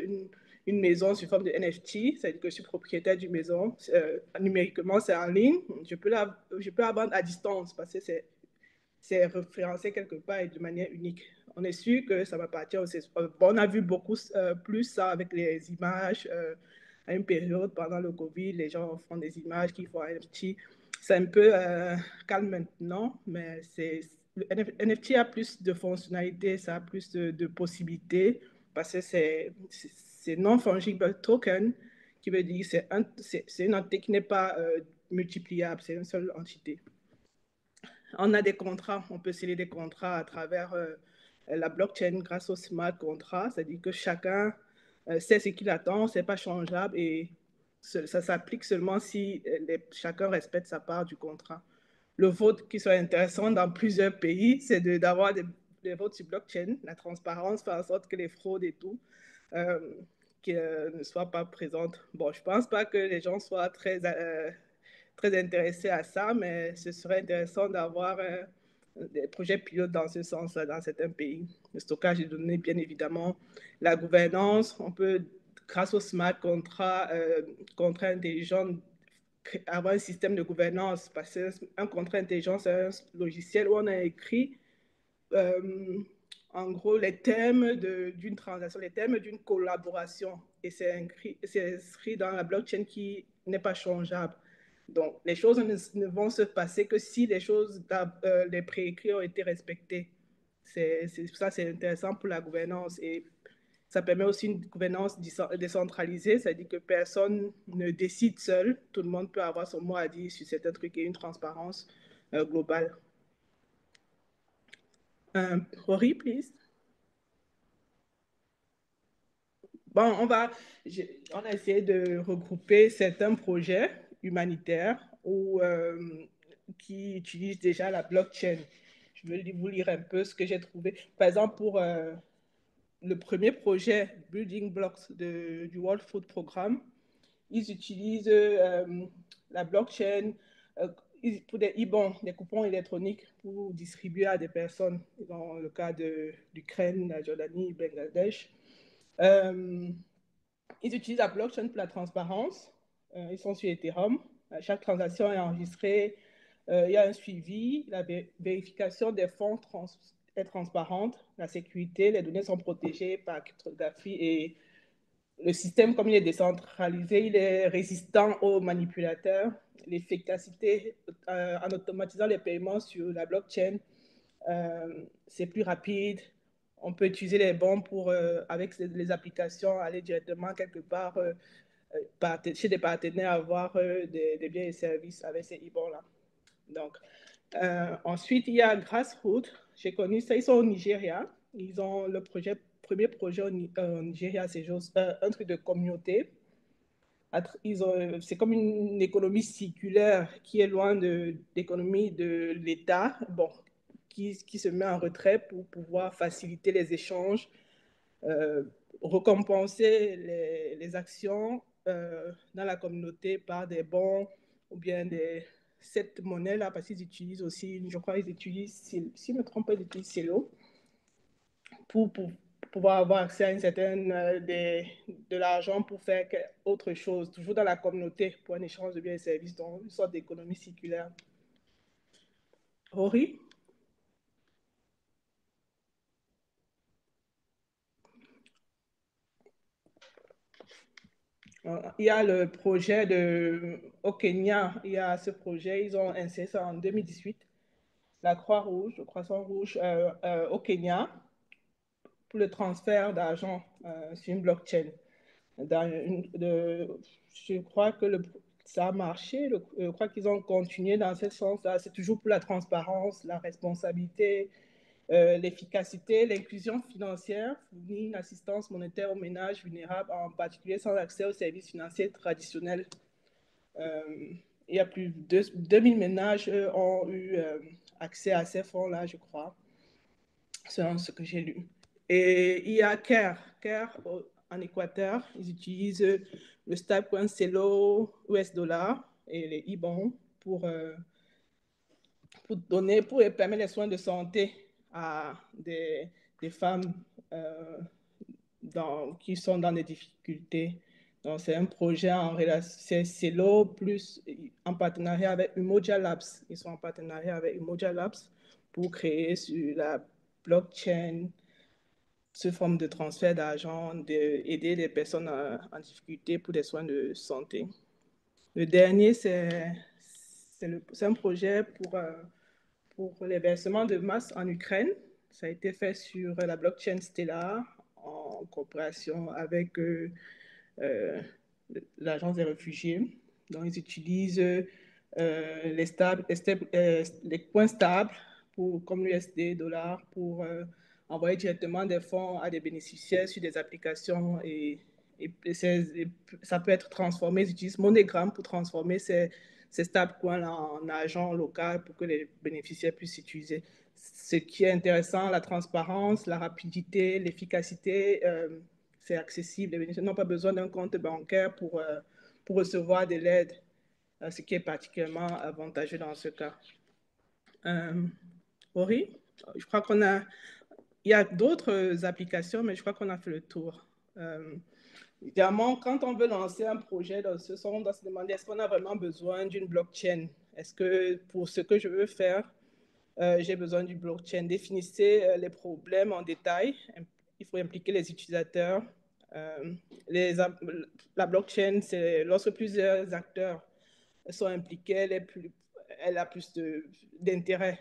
une maison sous forme de NFT, c'est-à-dire que je suis propriétaire d'une maison. Numériquement, c'est en ligne. Je peux la vendre à distance parce que c'est référencé quelque part et de manière unique. On est sûr que ça m'appartient aussi. On a vu beaucoup plus ça avec les images. À une période, pendant le Covid, les gens font des images qui font un NFT. C'est un peu calme maintenant, mais le NFT a plus de fonctionnalités, ça a plus de possibilités parce que c'est non-fungible token, qui veut dire que c'est une entité qui n'est pas multipliable, c'est une seule entité. On a des contrats, on peut sceller des contrats à travers la blockchain grâce au smart contract, c'est-à-dire que chacun sait ce qu'il attend, c'est pas changeable et ça s'applique seulement si chacun respecte sa part du contrat. Le vote qui soit intéressant dans plusieurs pays, c'est d'avoir des votes sur blockchain. La transparence fait en sorte que les fraudes et tout ne soient pas présentes. Bon, je pense pas que les gens soient très intéressés à ça, mais ce serait intéressant d'avoir des projets pilotes dans ce sens-là dans certains pays. Le stockage de données, bien évidemment. La gouvernance, on peut, grâce au smart contract intelligent, avoir un système de gouvernance, parce qu'un contrat intelligent, c'est un logiciel où on a écrit en gros les termes d'une transaction, les termes d'une collaboration, et c'est inscrit dans la blockchain qui n'est pas changeable. Donc, les choses ne vont se passer que si les préécrits ont été respectés. Ça, c'est intéressant pour la gouvernance et ça permet aussi une gouvernance décentralisée, c'est-à-dire que personne ne décide seul, tout le monde peut avoir son mot à dire sur certains trucs et une transparence globale. Rory, please. Bon, on a essayé de regrouper certains projets humanitaires qui utilisent déjà la blockchain. Je vais vous lire un peu ce que j'ai trouvé. Par exemple, pour le premier projet Building Blocks du World Food Programme, ils utilisent la blockchain. pour des e-bons, des coupons électroniques pour distribuer à des personnes, dans le cas d'Ukraine, la Jordanie, Bangladesh. Ils utilisent la blockchain pour la transparence. Ils sont sur Ethereum. Chaque transaction est enregistrée. Il y a un suivi. La vérification des fonds est transparente. La sécurité, les données sont protégées par cryptographie et le système, comme il est décentralisé, il est résistant aux manipulateurs. L'efficacité en automatisant les paiements sur la blockchain, c'est plus rapide. On peut utiliser les bons pour, avec les applications, aller directement quelque part chez des partenaires, avoir des biens et services avec ces e-bons-là. Donc, ensuite, il y a Grassroots. J'ai connu ça, ils sont au Nigeria. Ils ont le premier projet au Nigeria, c'est un truc de communauté. C'est comme une économie circulaire qui est loin de l'économie de l'État, bon, qui se met en retrait pour pouvoir faciliter les échanges, récompenser les actions dans la communauté par des bons ou bien cette monnaie-là, parce qu'ils utilisent aussi, je crois qu'ils utilisent, si je ne me trompe pas, ils utilisent Celo pour pouvoir avoir accès à une certaine de l'argent pour faire autre chose, toujours dans la communauté, pour un échange de biens et services, donc une sorte d'économie circulaire. Rory? Il y a le projet au Kenya, il y a ce projet, ils ont inséré ça en 2018, la Croix-Rouge, le Croissant-Rouge au Kenya, pour le transfert d'argent sur une blockchain. Je crois que ça a marché, je crois qu'ils ont continué dans ce sens-là. C'est toujours pour la transparence, la responsabilité, l'efficacité, l'inclusion financière, fournir une assistance monétaire aux ménages vulnérables, en particulier sans accès aux services financiers traditionnels. Il y a plus de 2000 ménages ont eu accès à ces fonds-là, je crois, selon ce que j'ai lu. Et il y a CARE en Équateur, ils utilisent le stablecoin Celo US$ et les e-bons pour permettre les soins de santé à des femmes qui sont dans des difficultés. Donc, c'est un projet en relation, c'est Celo plus en partenariat avec Umoja Labs. Ils sont en partenariat avec Umoja Labs pour créer sur la blockchain sous forme de transfert d'argent, d'aider les personnes en difficulté pour des soins de santé. Le dernier, c'est un projet pour les versements de masse en Ukraine. Ça a été fait sur la blockchain Stellar en coopération avec l'Agence des réfugiés. Donc, ils utilisent les points stables comme l'USD, dollar, pour envoyer directement des fonds à des bénéficiaires sur des applications et ça peut être transformé. Ils utilisent MoneyGram pour transformer ces stablecoins en argent local pour que les bénéficiaires puissent utiliser. Ce qui est intéressant, la transparence, la rapidité, l'efficacité, c'est accessible. Les bénéficiaires n'ont pas besoin d'un compte bancaire pour recevoir de l'aide, ce qui est particulièrement avantageux dans ce cas. Ori, je crois il y a d'autres applications, mais je crois qu'on a fait le tour. Évidemment, quand on veut lancer un projet dans ce sens, on doit se demander est-ce qu'on a vraiment besoin d'une blockchain? Est-ce que pour ce que je veux faire, j'ai besoin d'une blockchain? Définissez les problèmes en détail. Il faut impliquer les utilisateurs. La blockchain, c'est lorsque plusieurs acteurs sont impliqués, elle a plus d'intérêt.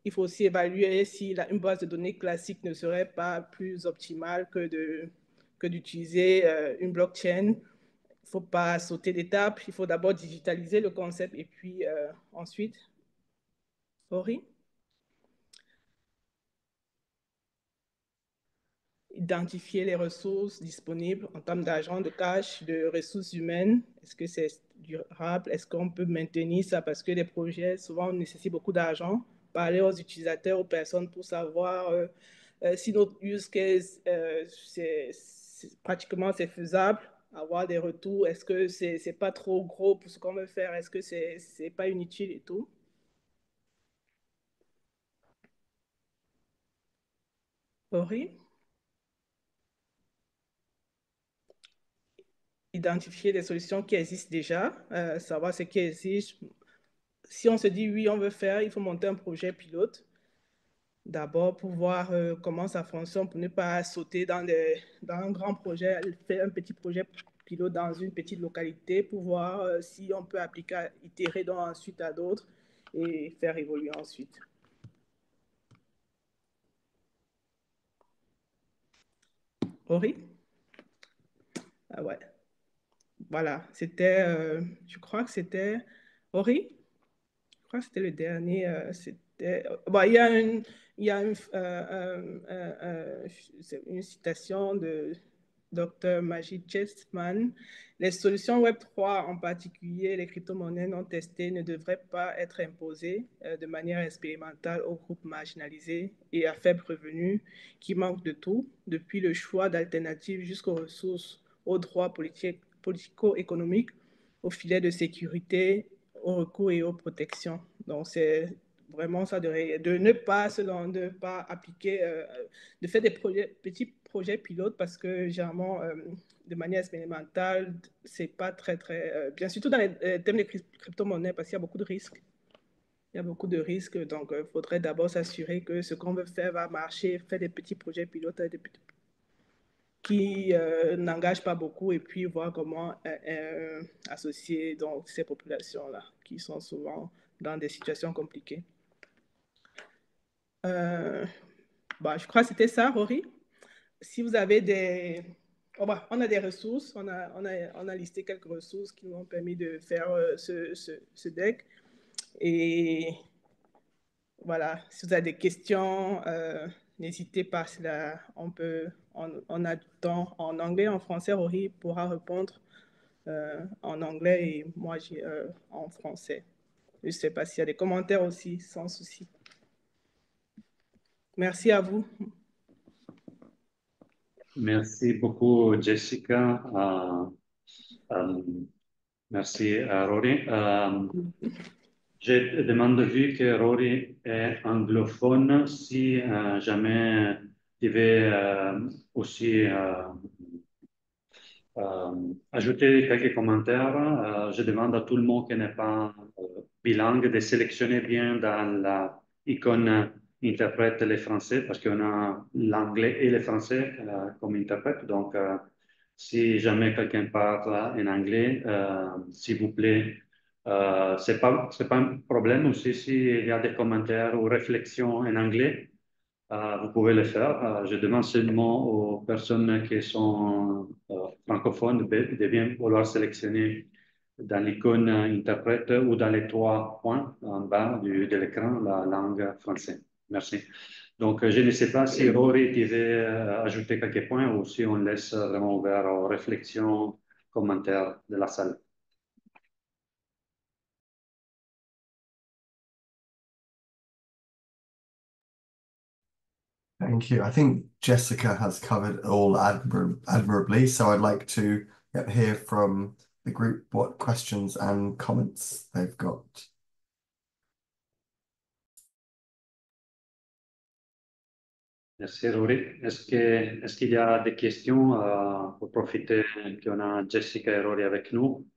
Il faut aussi évaluer si une base de données classique ne serait pas plus optimale que d'utiliser une blockchain. Il ne faut pas sauter d'étape. Il faut d'abord digitaliser le concept et puis ensuite. Ori? Identifier les ressources disponibles en termes d'argent, de cash, de ressources humaines. Est-ce que c'est durable? Est-ce qu'on peut maintenir ça? Parce que les projets, souvent, nécessitent beaucoup d'argent. Parler aux utilisateurs, aux personnes pour savoir si notre use case, pratiquement, c'est faisable. avoir des retours? Est-ce que c'est pas trop gros pour ce qu'on veut faire? Est-ce que c'est pas inutile et tout? Laurie? Identifier des solutions qui existent déjà, savoir ce qui existe. Si on se dit oui, on veut faire, il faut monter un projet pilote. D'abord pour voir comment ça fonctionne, pour ne pas sauter dans un grand projet, faire un petit projet pilote dans une petite localité pour voir si on peut appliquer, itérer donc ensuite à d'autres et faire évoluer ensuite. Ori? Ah ouais. Voilà, c'était, je crois que c'était Ori? Je crois que c'était le dernier. Bon, c'est une citation de Dr. Majid Chestman. Les solutions Web3, en particulier les crypto-monnaies non testées, ne devraient pas être imposées de manière expérimentale aux groupes marginalisés et à faible revenu qui manquent de tout, depuis le choix d'alternatives jusqu'aux ressources, aux droits politico-économiques, aux filets de sécurité, aux recours et aux protections. Donc, c'est vraiment ça de ne pas appliquer, de faire des petits projets pilotes parce que généralement, de manière expérimentale, c'est pas très bien, surtout dans les thèmes des crypto-monnaies parce qu'il y a beaucoup de risques. Il y a beaucoup de risques, donc il faudrait d'abord s'assurer que ce qu'on veut faire va marcher, faire des petits projets pilotes qui n'engagent pas beaucoup et puis voir comment associer donc, ces populations-là qui sont souvent dans des situations compliquées. Je crois que c'était ça, Rory. Si vous avez des... on a des ressources, on a listé quelques ressources qui nous ont permis de faire ce deck. Et voilà, si vous avez des questions, n'hésitez pas. On a du temps en anglais, en français. Rory pourra répondre en anglais et moi en français. Je ne sais pas s'il y a des commentaires aussi, sans souci. Merci à vous. Merci beaucoup, Jessica. Merci, Rory. J'ai demandé vu que Rory est anglophone, si jamais tu veux aussi ajouter quelques commentaires. Je demande à tout le monde qui n'est pas bilingue de sélectionner bien dans l'icône interprète les français parce qu'on a l'anglais et le français comme interprète. Donc, si jamais quelqu'un parle en anglais, s'il vous plaît, c'est pas un problème aussi s'il y a des commentaires ou réflexions en anglais. Vous pouvez le faire. Je demande seulement aux personnes qui sont francophones de bien vouloir sélectionner dans l'icône interprète ou dans les 3 points en bas de l'écran la langue française. Merci. Donc, je ne sais pas si Rory devait ajouter quelques points ou si on laisse vraiment ouvert aux réflexions, commentaires de la salle. Thank you. I think Jessica has covered all admirably, so I'd like to hear from the group what questions and comments they've got. Merci, Rory. Est-ce qu'il y a des questions pour profiter qu'on a Jessica et Rory avec nous?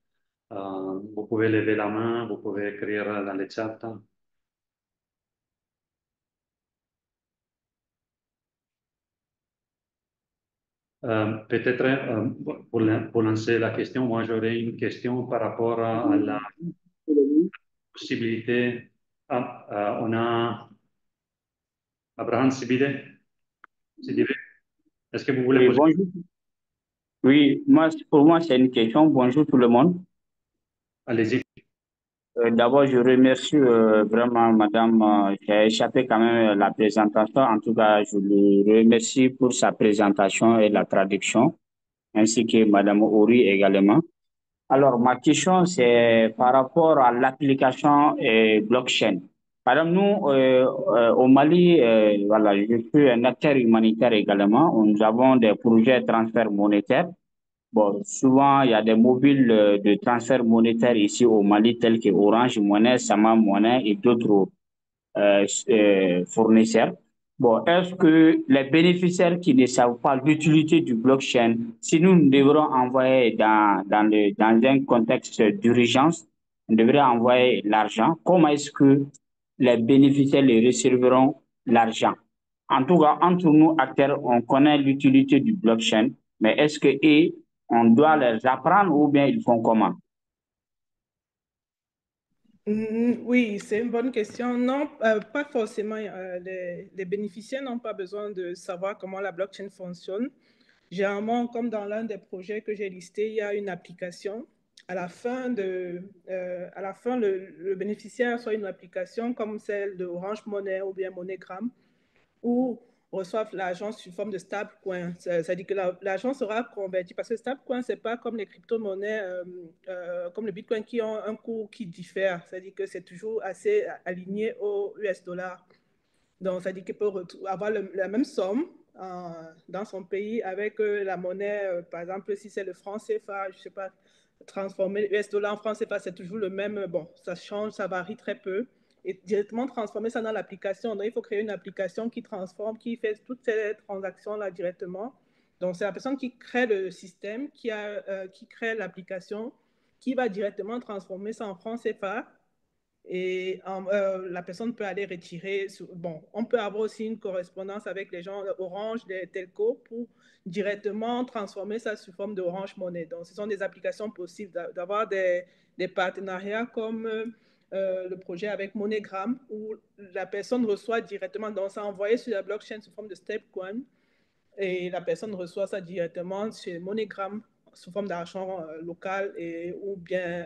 Vous pouvez lever la main, vous pouvez écrire dans le chat. Peut-être pour lancer la question, moi j'aurais une question par rapport à la possibilité. On a Abraham Sibide. Est-ce que vous voulez poser? Bonjour. Oui, pour moi, c'est une question. Bonjour tout le monde. Allez-y. D'abord, je remercie vraiment Madame, qui a échappé quand même la présentation. En tout cas, je le remercie pour sa présentation et la traduction, ainsi que Madame Ori également. Alors, ma question, c'est par rapport à l'application blockchain. Par exemple, nous, au Mali, voilà, je suis un acteur humanitaire également. Nous avons des projets de transfert monétaire. Bon, souvent, il y a des mobiles de transfert monétaire ici au Mali, tels que Orange Money, Sama Money et d'autres fournisseurs. Bon, est-ce que les bénéficiaires qui ne savent pas l'utilité du blockchain, si nous devrons envoyer dans un contexte d'urgence, on devrait envoyer l'argent, comment est-ce que les bénéficiaires les recevront l'argent? En tout cas, entre nous, acteurs, on connaît l'utilité du blockchain, mais est-ce que on doit les apprendre ou bien ils font comment? Oui, c'est une bonne question. Non, pas forcément. Les bénéficiaires n'ont pas besoin de savoir comment la blockchain fonctionne. Généralement, comme dans l'un des projets que j'ai listé, il y a une application. À la fin, le bénéficiaire soit une application comme celle de Orange Money ou bien MoneyGram, où reçoivent l'argent sous forme de stablecoin. Ça dit que l'argent sera converti parce que stablecoin, ce n'est pas comme les crypto-monnaies, comme le Bitcoin qui ont un cours qui diffère. Ça dit que c'est toujours assez aligné au US dollar. Donc, ça dit qu'il peut avoir la même somme dans son pays avec la monnaie, par exemple, si c'est le franc CFA, je ne sais pas, transformer le US dollar en franc CFA, c'est toujours le même. Bon, ça change, ça varie très peu. Et directement transformer ça dans l'application. Donc, il faut créer une application qui transforme, qui fait toutes ces transactions-là directement. Donc, c'est la personne qui crée le système, qui crée l'application, qui va directement transformer ça en franc CFA et la personne peut aller retirer. Bon, on peut avoir aussi une correspondance avec les gens Orange, les telcos, pour directement transformer ça sous forme d'Orange Money. Donc, ce sont des applications possibles d'avoir des partenariats comme le projet avec MoneyGram, où la personne reçoit directement, donc ça envoyé sur la blockchain sous forme de stablecoin, et la personne reçoit ça directement chez MoneyGram sous forme d'argent local ou bien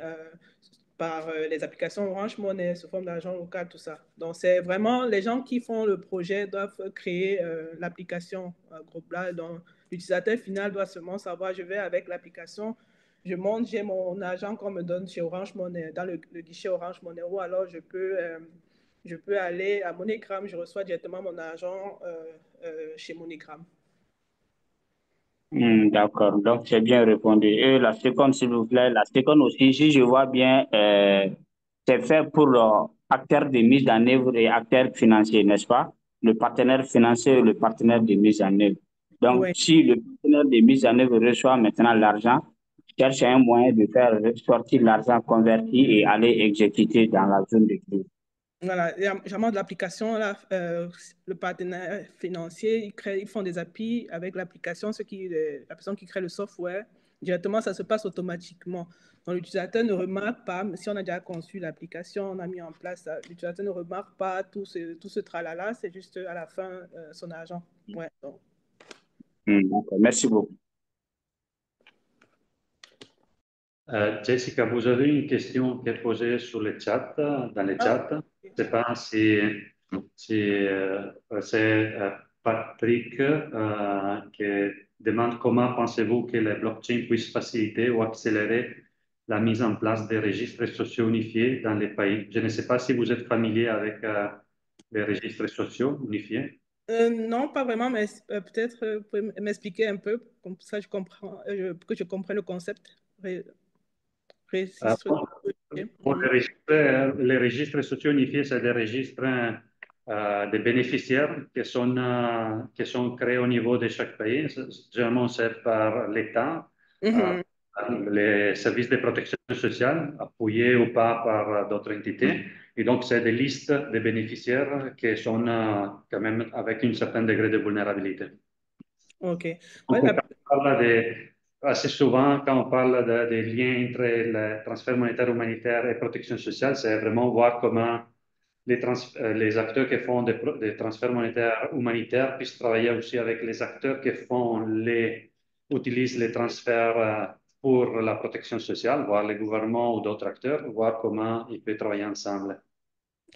par les applications Orange Money sous forme d'argent local, tout ça. Donc, c'est vraiment les gens qui font le projet doivent créer l'application groupe-là. Donc, l'utilisateur final doit seulement savoir, je vais avec l'application, je monte, j'ai mon argent qu'on me donne chez Orange Money, dans le guichet Orange Money, ou alors je peux aller à MoneyGram, je reçois directement mon argent chez MoneyGram. D'accord, donc c'est bien répondu. Et la seconde, s'il vous plaît, la seconde aussi, si je vois bien, c'est fait pour acteurs de mise en œuvre et acteurs financiers, n'est-ce pas? Le partenaire financier et le partenaire de mise en œuvre. Donc, Oui. si le partenaire de mise en œuvre reçoit maintenant l'argent, cherche un moyen de faire sortir l'argent converti et aller exécuter dans la zone de crise. Voilà, il y a généralement de l'application, le partenaire financier, ils font des API avec l'application, la personne qui crée le software, directement, ça se passe automatiquement. Donc, l'utilisateur ne remarque pas, si on a déjà conçu l'application, on a mis en place, l'utilisateur ne remarque pas tout ce tralala, c'est juste à la fin son argent. Ouais, donc. D'accord, merci beaucoup. Jessica, vous avez une question qui est posée sur le chat, dans le chat. Je ne sais pas si c'est Patrick qui demande comment pensez-vous que les blockchains puissent faciliter ou accélérer la mise en place des registres sociaux unifiés dans les pays. Je ne sais pas si vous êtes familier avec les registres sociaux unifiés. Non, pas vraiment, mais peut-être vous pouvez m'expliquer un peu, comme ça je comprends, que je comprenne le concept. Registre Pour les registres sociaux unifiés, c'est des registres des bénéficiaires qui sont créés au niveau de chaque pays. Généralement, c'est par l'État, les services de protection sociale, appuyés ou pas par d'autres entités. Et donc, c'est des listes de bénéficiaires qui sont quand même avec un certain degré de vulnérabilité. OK. Donc, on parle assez souvent, quand on parle des liens entre le transfert monétaire humanitaire et protection sociale, c'est vraiment voir comment les acteurs qui font des transferts monétaires humanitaires puissent travailler aussi avec les acteurs qui utilisent les transferts pour la protection sociale, voir les gouvernements ou d'autres acteurs, voir comment ils peuvent travailler ensemble.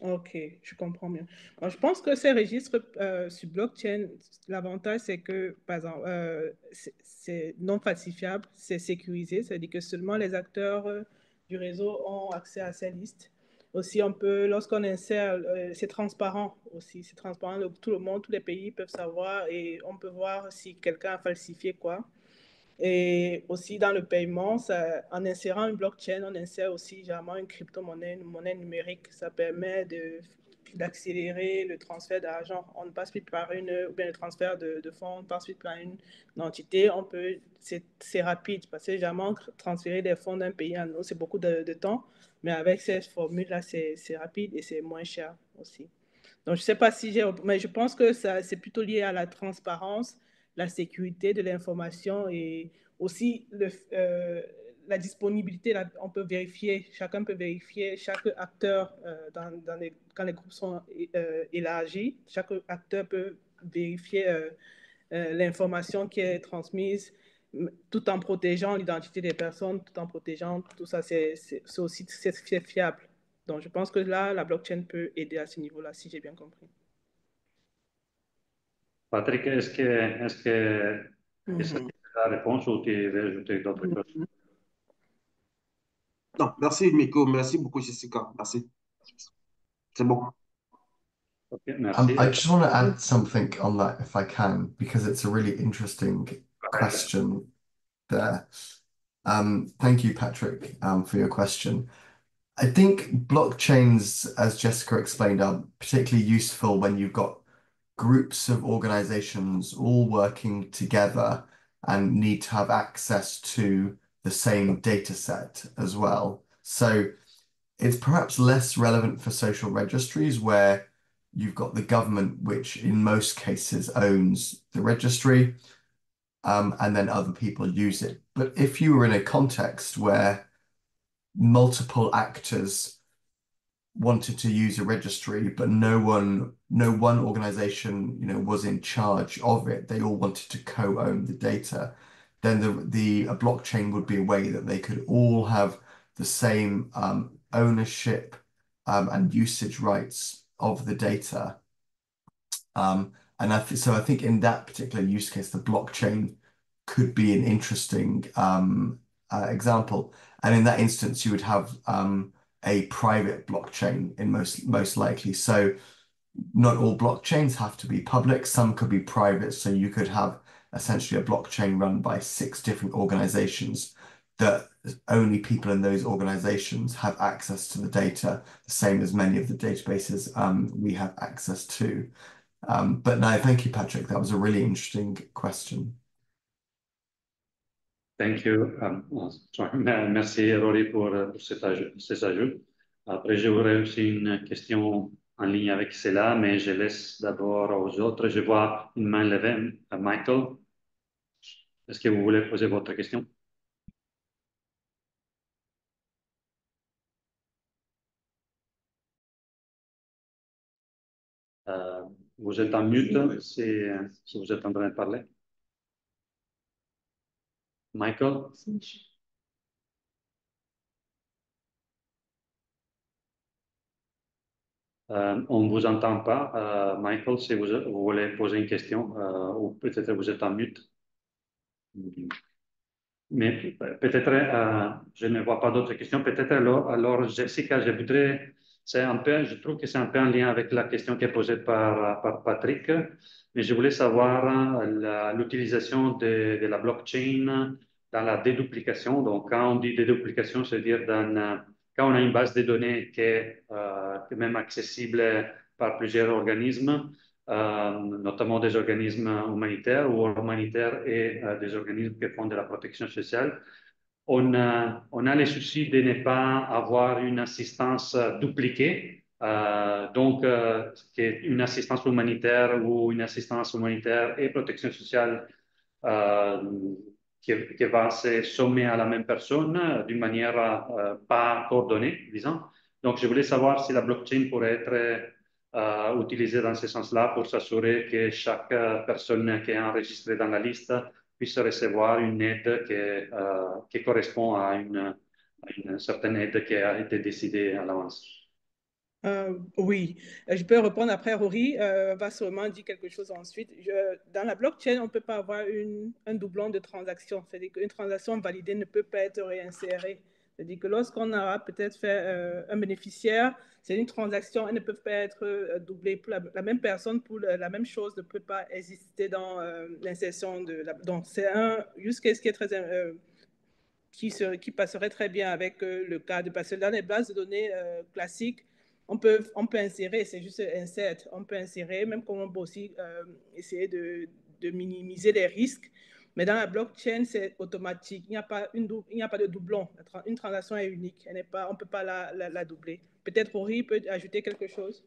OK, je comprends mieux. Alors, je pense que ces registres sur blockchain, l'avantage, c'est que, par exemple, c'est non falsifiable, c'est sécurisé, c'est-à-dire que seulement les acteurs du réseau ont accès à ces listes. Aussi, lorsqu'on insère, c'est transparent aussi, c'est transparent, tout le monde, tous les pays peuvent savoir et on peut voir si quelqu'un a falsifié quoi. Et aussi dans le paiement, en insérant une blockchain, on insère aussi généralement une crypto-monnaie, une monnaie numérique. Ça permet d'accélérer le transfert d'argent. On ne passe plus par ou bien le transfert de fonds, on ne passe plus par une entité. C'est rapide parce que généralement, transférer des fonds d'un pays à un autre, c'est beaucoup de temps. Mais avec cette formule-là, c'est rapide et c'est moins cher aussi. Donc, je ne sais pas si mais je pense que c'est plutôt lié à la transparence, la sécurité de l'information et aussi la disponibilité. On peut vérifier, chacun peut vérifier, chaque acteur, quand les groupes sont élargis, chaque acteur peut vérifier l'information qui est transmise tout en protégeant l'identité des personnes, tout en protégeant tout ça, c'est aussi fiable. Donc, je pense que là, la blockchain peut aider à ce niveau-là, si j'ai bien compris. Patrick, est-ce que c'est la réponse ou tu veux ajouter d'autres choses? Non, merci Miko, merci beaucoup Jessica, merci. C'est bon. Okay, merci. I just want to add something on that if I can, because it's a really interesting question there. Thank you, Patrick, for your question. I think blockchains, as Jessica explained, are particularly useful when you've got groups of organizations all working together and need to have access to the same data set as well. So it's perhaps less relevant for social registries where you've got the government, which in most cases owns the registry, and then other people use it. But if you were in a context where multiple actors wanted to use a registry, but no one organization, was in charge of it, they all wanted to co-own the data, then a blockchain would be a way that they could all have the same ownership and usage rights of the data. So I think in that particular use case, the blockchain could be an interesting example. And in that instance, you would have a private blockchain in most likely. So not all blockchains have to be public. Some could be private. So you could have essentially a blockchain run by 6 different organizations that only people in those organizations have access to the data, the same as many of the databases we have access to. But no, thank you, Patrick. That was a really interesting question. Thank you. Merci, Rory, pour ces ajouts. Après, j'aurais aussi une question en ligne avec cela, mais je laisse d'abord aux autres. Je vois une main levée. Michael, est-ce que vous voulez poser votre question? Vous êtes en mute si vous êtes en train de parler. Michael? On ne vous entend pas. Michael, si vous voulez poser une question, ou peut-être vous êtes en mute. Mais peut-être, je ne vois pas d'autres questions. Peut-être alors, Jessica, je trouve que c'est un peu en lien avec la question qui est posée par Patrick, mais je voulais savoir l'utilisation de la blockchain dans la déduplication. Donc, quand on dit déduplication, c'est-à-dire quand on a une base de données qui est même accessible par plusieurs organismes, notamment des organismes humanitaires ou humanitaires et des organismes qui font de la protection sociale. On a le souci de ne pas avoir une assistance dupliquée, donc une assistance humanitaire ou une assistance humanitaire et protection sociale qui va se sommer à la même personne d'une manière pas coordonnée, disons. Donc, je voulais savoir si la blockchain pourrait être utilisée dans ce sens-là pour s'assurer que chaque personne qui est enregistrée dans la liste puisse recevoir une aide qui correspond à une certaine aide qui a été décidée à l'avance. Oui, je peux répondre après. Rory va sûrement dire quelque chose ensuite. Dans la blockchain, on ne peut pas avoir un doublon de transaction. C'est-à-dire qu'une transaction validée ne peut pas être réinsérée. C'est-à-dire que lorsqu'on aura peut-être fait un bénéficiaire, c'est une transaction, elles ne peuvent pas être doublées. Pour la même personne, pour la même chose, ne peut pas exister dans l'insertion de la... Donc, c'est un use case qui est très... qui passerait très bien avec le cadre, parce que dans les bases de données classiques, on peut insérer, c'est juste insert, on peut insérer, même comme on peut aussi essayer de minimiser les risques. Mais dans la blockchain, c'est automatique. Il n'y a pas de doublon. Une transaction est unique. On ne peut pas la doubler. Peut-être Rory peut ajouter quelque chose.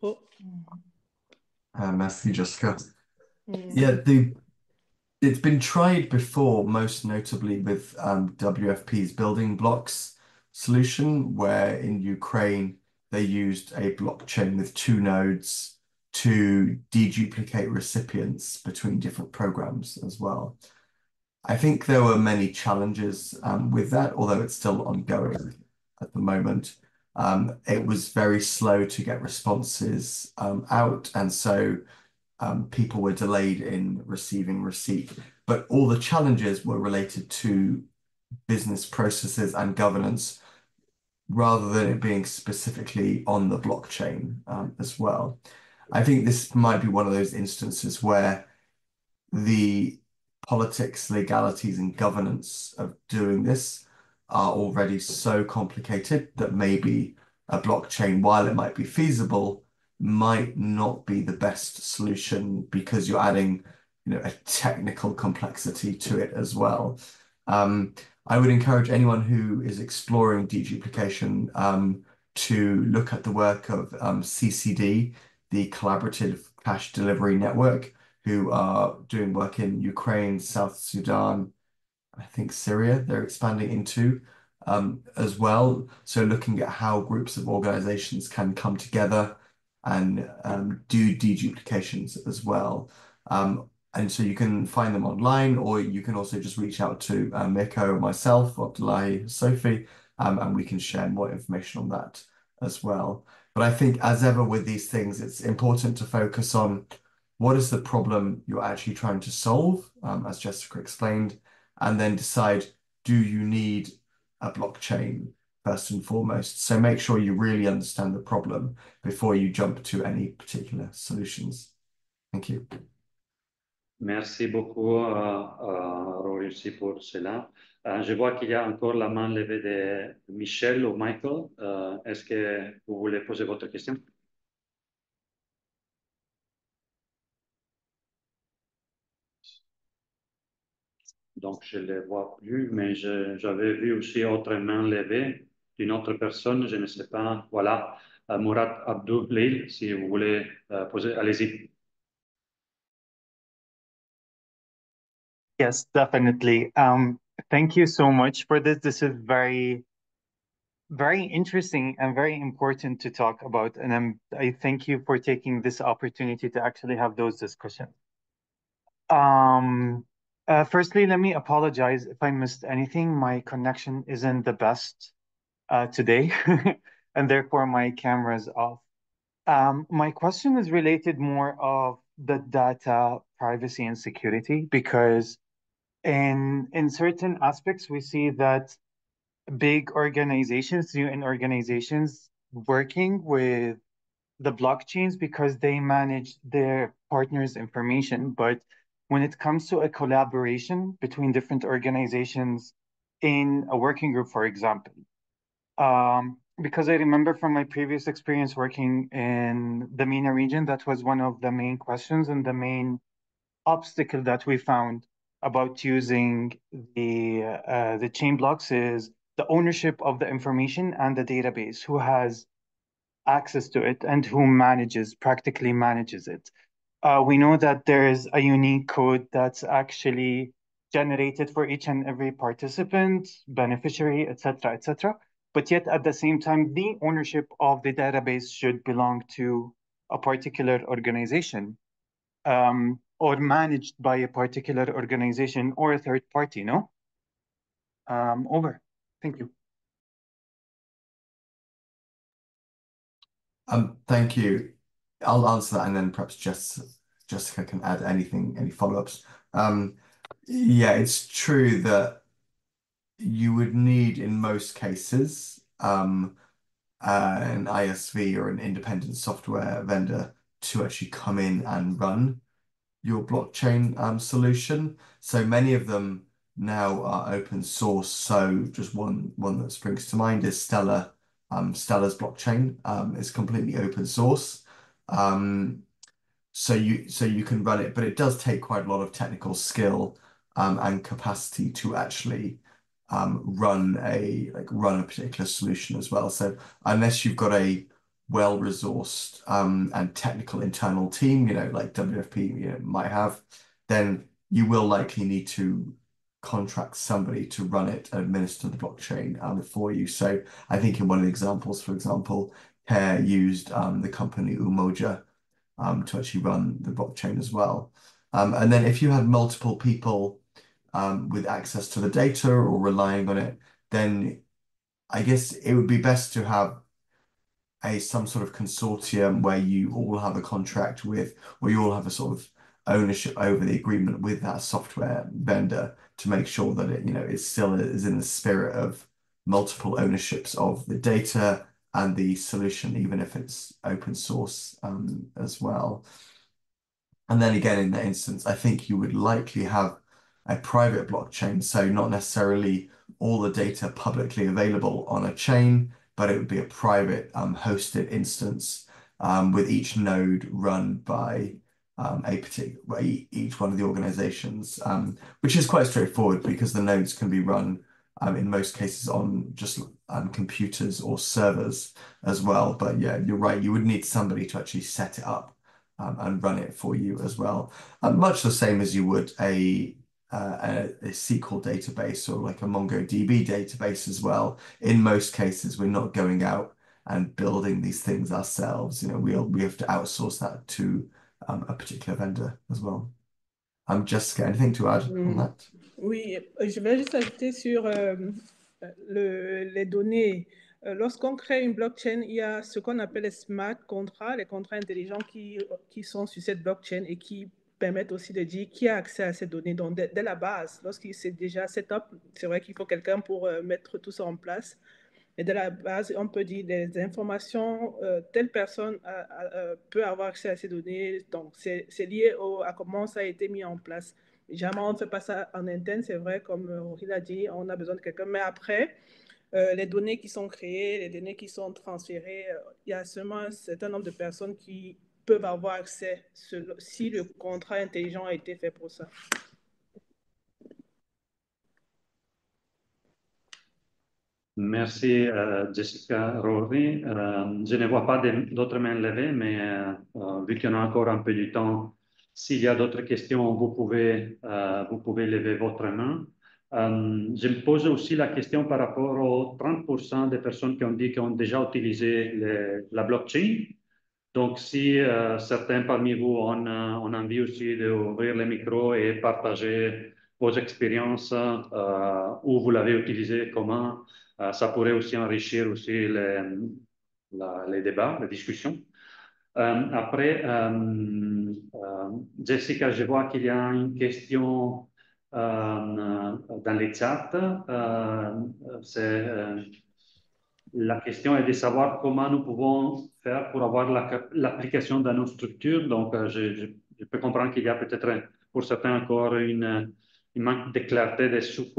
Oh. Merci, Jessica. Yeah, it's been tried before, most notably with WFP's building blocks solution, where in Ukraine they used a blockchain with 2 nodes to deduplicate recipients between different programs as well. I think there were many challenges with that, although it's still ongoing at the moment. It was very slow to get responses out, and so people were delayed in receiving receipt. But all the challenges were related to business processes and governance, rather than it being specifically on the blockchain as well. I think this might be one of those instances where the politics, legalities, and governance of doing this are already so complicated that maybe a blockchain, while it might be feasible, might not be the best solution because you're adding, a technical complexity to it as well. I would encourage anyone who is exploring deduplication to look at the work of CCD, the Collaborative Cash Delivery Network, who are doing work in Ukraine, South Sudan, I think Syria, they're expanding into as well. So looking at how groups of organizations can come together and do deduplications as well. And so you can find them online, or you can also just reach out to Mirko or myself, or Abdullahi, Sophie, and we can share more information on that as well. But I think, as ever with these things, it's important to focus on what is the problem you're actually trying to solve, as Jessica explained, and then decide, do you need a blockchain first and foremost? So make sure you really understand the problem before you jump to any particular solutions. Thank you. Merci beaucoup, Rory, pour cela. Je vois qu'il y a encore la main levée de Michel ou Michael. Est-ce que vous voulez poser votre question? Donc, je ne les vois plus, mais j'avais vu aussi autre main levée d'une autre personne, je ne sais pas. Voilà, Mourad Abdoulaye, si vous voulez poser, allez-y. Yes, definitely. Thank you so much for this. This is very, very interesting and very important to talk about. And I thank you for taking this opportunity to actually have those discussions. Firstly, let me apologize if I missed anything. My connection isn't the best today, and therefore my camera is off. My question is related more of the data privacy and security, because in certain aspects, we see that big organizations, UN organizations, working with the blockchains because they manage their partners' information. But when it comes to a collaboration between different organizations in a working group, for example, because I remember from my previous experience working in the MENA region, that was one of the main questions and the main obstacle that we found about using the chain blocks is the ownership of the information and the database, who has access to it and who practically manages it. We know that there is a unique code that's actually generated for each and every participant, beneficiary, etc., etc. But yet at the same time, the ownership of the database should belong to a particular organization, or managed by a particular organization or a third party, no? Over. Thank you. Thank you. I'll answer that, and then perhaps Jessica can add anything, any follow-ups. yeah, it's true that you would need, in most cases, an ISV or an independent software vendor to actually come in and run your blockchain solution. So many of them now are open source. So just one that springs to mind is Stellar. Stellar's blockchain is completely open source. So you can run it, but it does take quite a lot of technical skill and capacity to actually run a particular solution as well. So unless you've got a well-resourced and technical internal team, like WFP, might have, then you will likely need to contract somebody to run it and administer the blockchain for you. So I think in one of the examples, for example, Pear used the company Umoja to actually run the blockchain as well. And then if you had multiple people with access to the data or relying on it, then I guess it would be best to have some sort of consortium where you all have a contract with, or you all have a sort of ownership over the agreement with that software vendor to make sure that it still is in the spirit of multiple ownerships of the data and the solution, even if it's open source as well. And then again, in that instance, I think you would likely have a private blockchain, so not necessarily all the data publicly available on a chain, but it would be a private hosted instance with each node run by each one of the organizations, which is quite straightforward because the nodes can be run in most cases on just computers or servers as well. But yeah, you're right. You would need somebody to actually set it up and run it for you as well. Much the same as you would a SQL database or like a MongoDB database as well. In most cases, we're not going out and building these things ourselves. We have to outsource that to a particular vendor as well. Jessica, anything to add on that? Oui, je vais juste ajouter sur les données. Lorsqu'on crée une blockchain, il y a ce qu'on appelle les smart contrats, les contrats intelligents qui sont sur cette blockchain et qui permettent aussi de dire qui a accès à ces données. Donc, dès la base, lorsqu'il s'est déjà set up, c'est vrai qu'il faut quelqu'un pour mettre tout ça en place. Et de la base, on peut dire des informations, telle personne peut avoir accès à ces données. Donc, c'est lié à comment ça a été mis en place. Jamais on ne fait pas ça en interne, c'est vrai, comme Aurélie a dit, on a besoin de quelqu'un. Mais après, les données qui sont créées, les données qui sont transférées, il y a seulement un certain nombre de personnes qui peuvent avoir accès si le contrat intelligent a été fait pour ça. Merci, Jessica Rory. Je ne vois pas d'autres mains levées, mais vu qu'il y en a encore un peu du temps, s'il y a d'autres questions, vous pouvez lever votre main. Je me pose aussi la question par rapport aux 30% des personnes qui ont dit qu'ils ont déjà utilisé la blockchain. Donc, si certains parmi vous ont envie aussi d'ouvrir les micros et partager vos expériences, où vous l'avez utilisé, comment, ça pourrait aussi enrichir aussi les débats, les discussions. Après, Jessica, je vois qu'il y a une question dans les chats. La question est de savoir comment nous pouvons faire pour avoir l'application dans nos structures. Donc, je peux comprendre qu'il y a peut-être pour certains encore une manque de clarté de c'est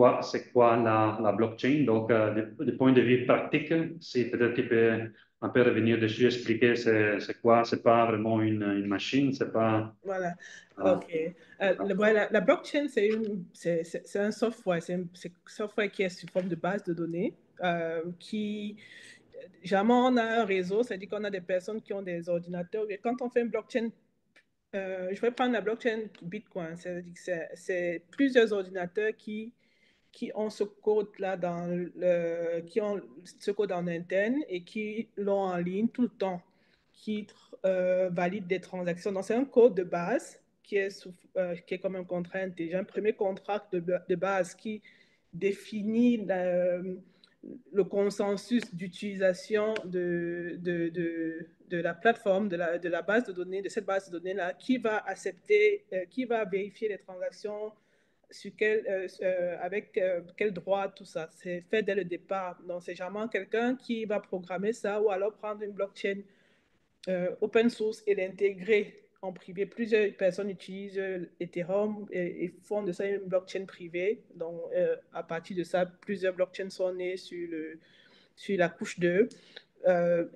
quoi la blockchain. Donc, du point de vue pratique, si peut-être tu peux un peu revenir dessus, expliquer c'est quoi, c'est pas vraiment une machine, c'est pas... Voilà, OK. La blockchain, c'est un software, c'est un software qui est sous forme de base de données qui, jamais on a un réseau, c'est-à-dire qu'on a des personnes qui ont des ordinateurs. Et quand on fait une blockchain, je vais prendre la blockchain Bitcoin, c'est-à-dire que c'est plusieurs ordinateurs qui ont ce code-là qui ont ce code en interne et qui l'ont en ligne tout le temps, qui valide des transactions. Donc, c'est un code de base qui est comme un contrat intelligent, un premier contrat de base qui définit le consensus d'utilisation de la plateforme, de la base de données, de cette base de données-là, qui va accepter, qui va vérifier les transactions, avec quel droit tout ça. C'est fait dès le départ. Donc, c'est jamais quelqu'un qui va programmer ça ou alors prendre une blockchain open source et l'intégrer en privé. Plusieurs personnes utilisent Ethereum et font de ça une blockchain privée. Donc, à partir de ça, plusieurs blockchains sont nées sur la couche 2.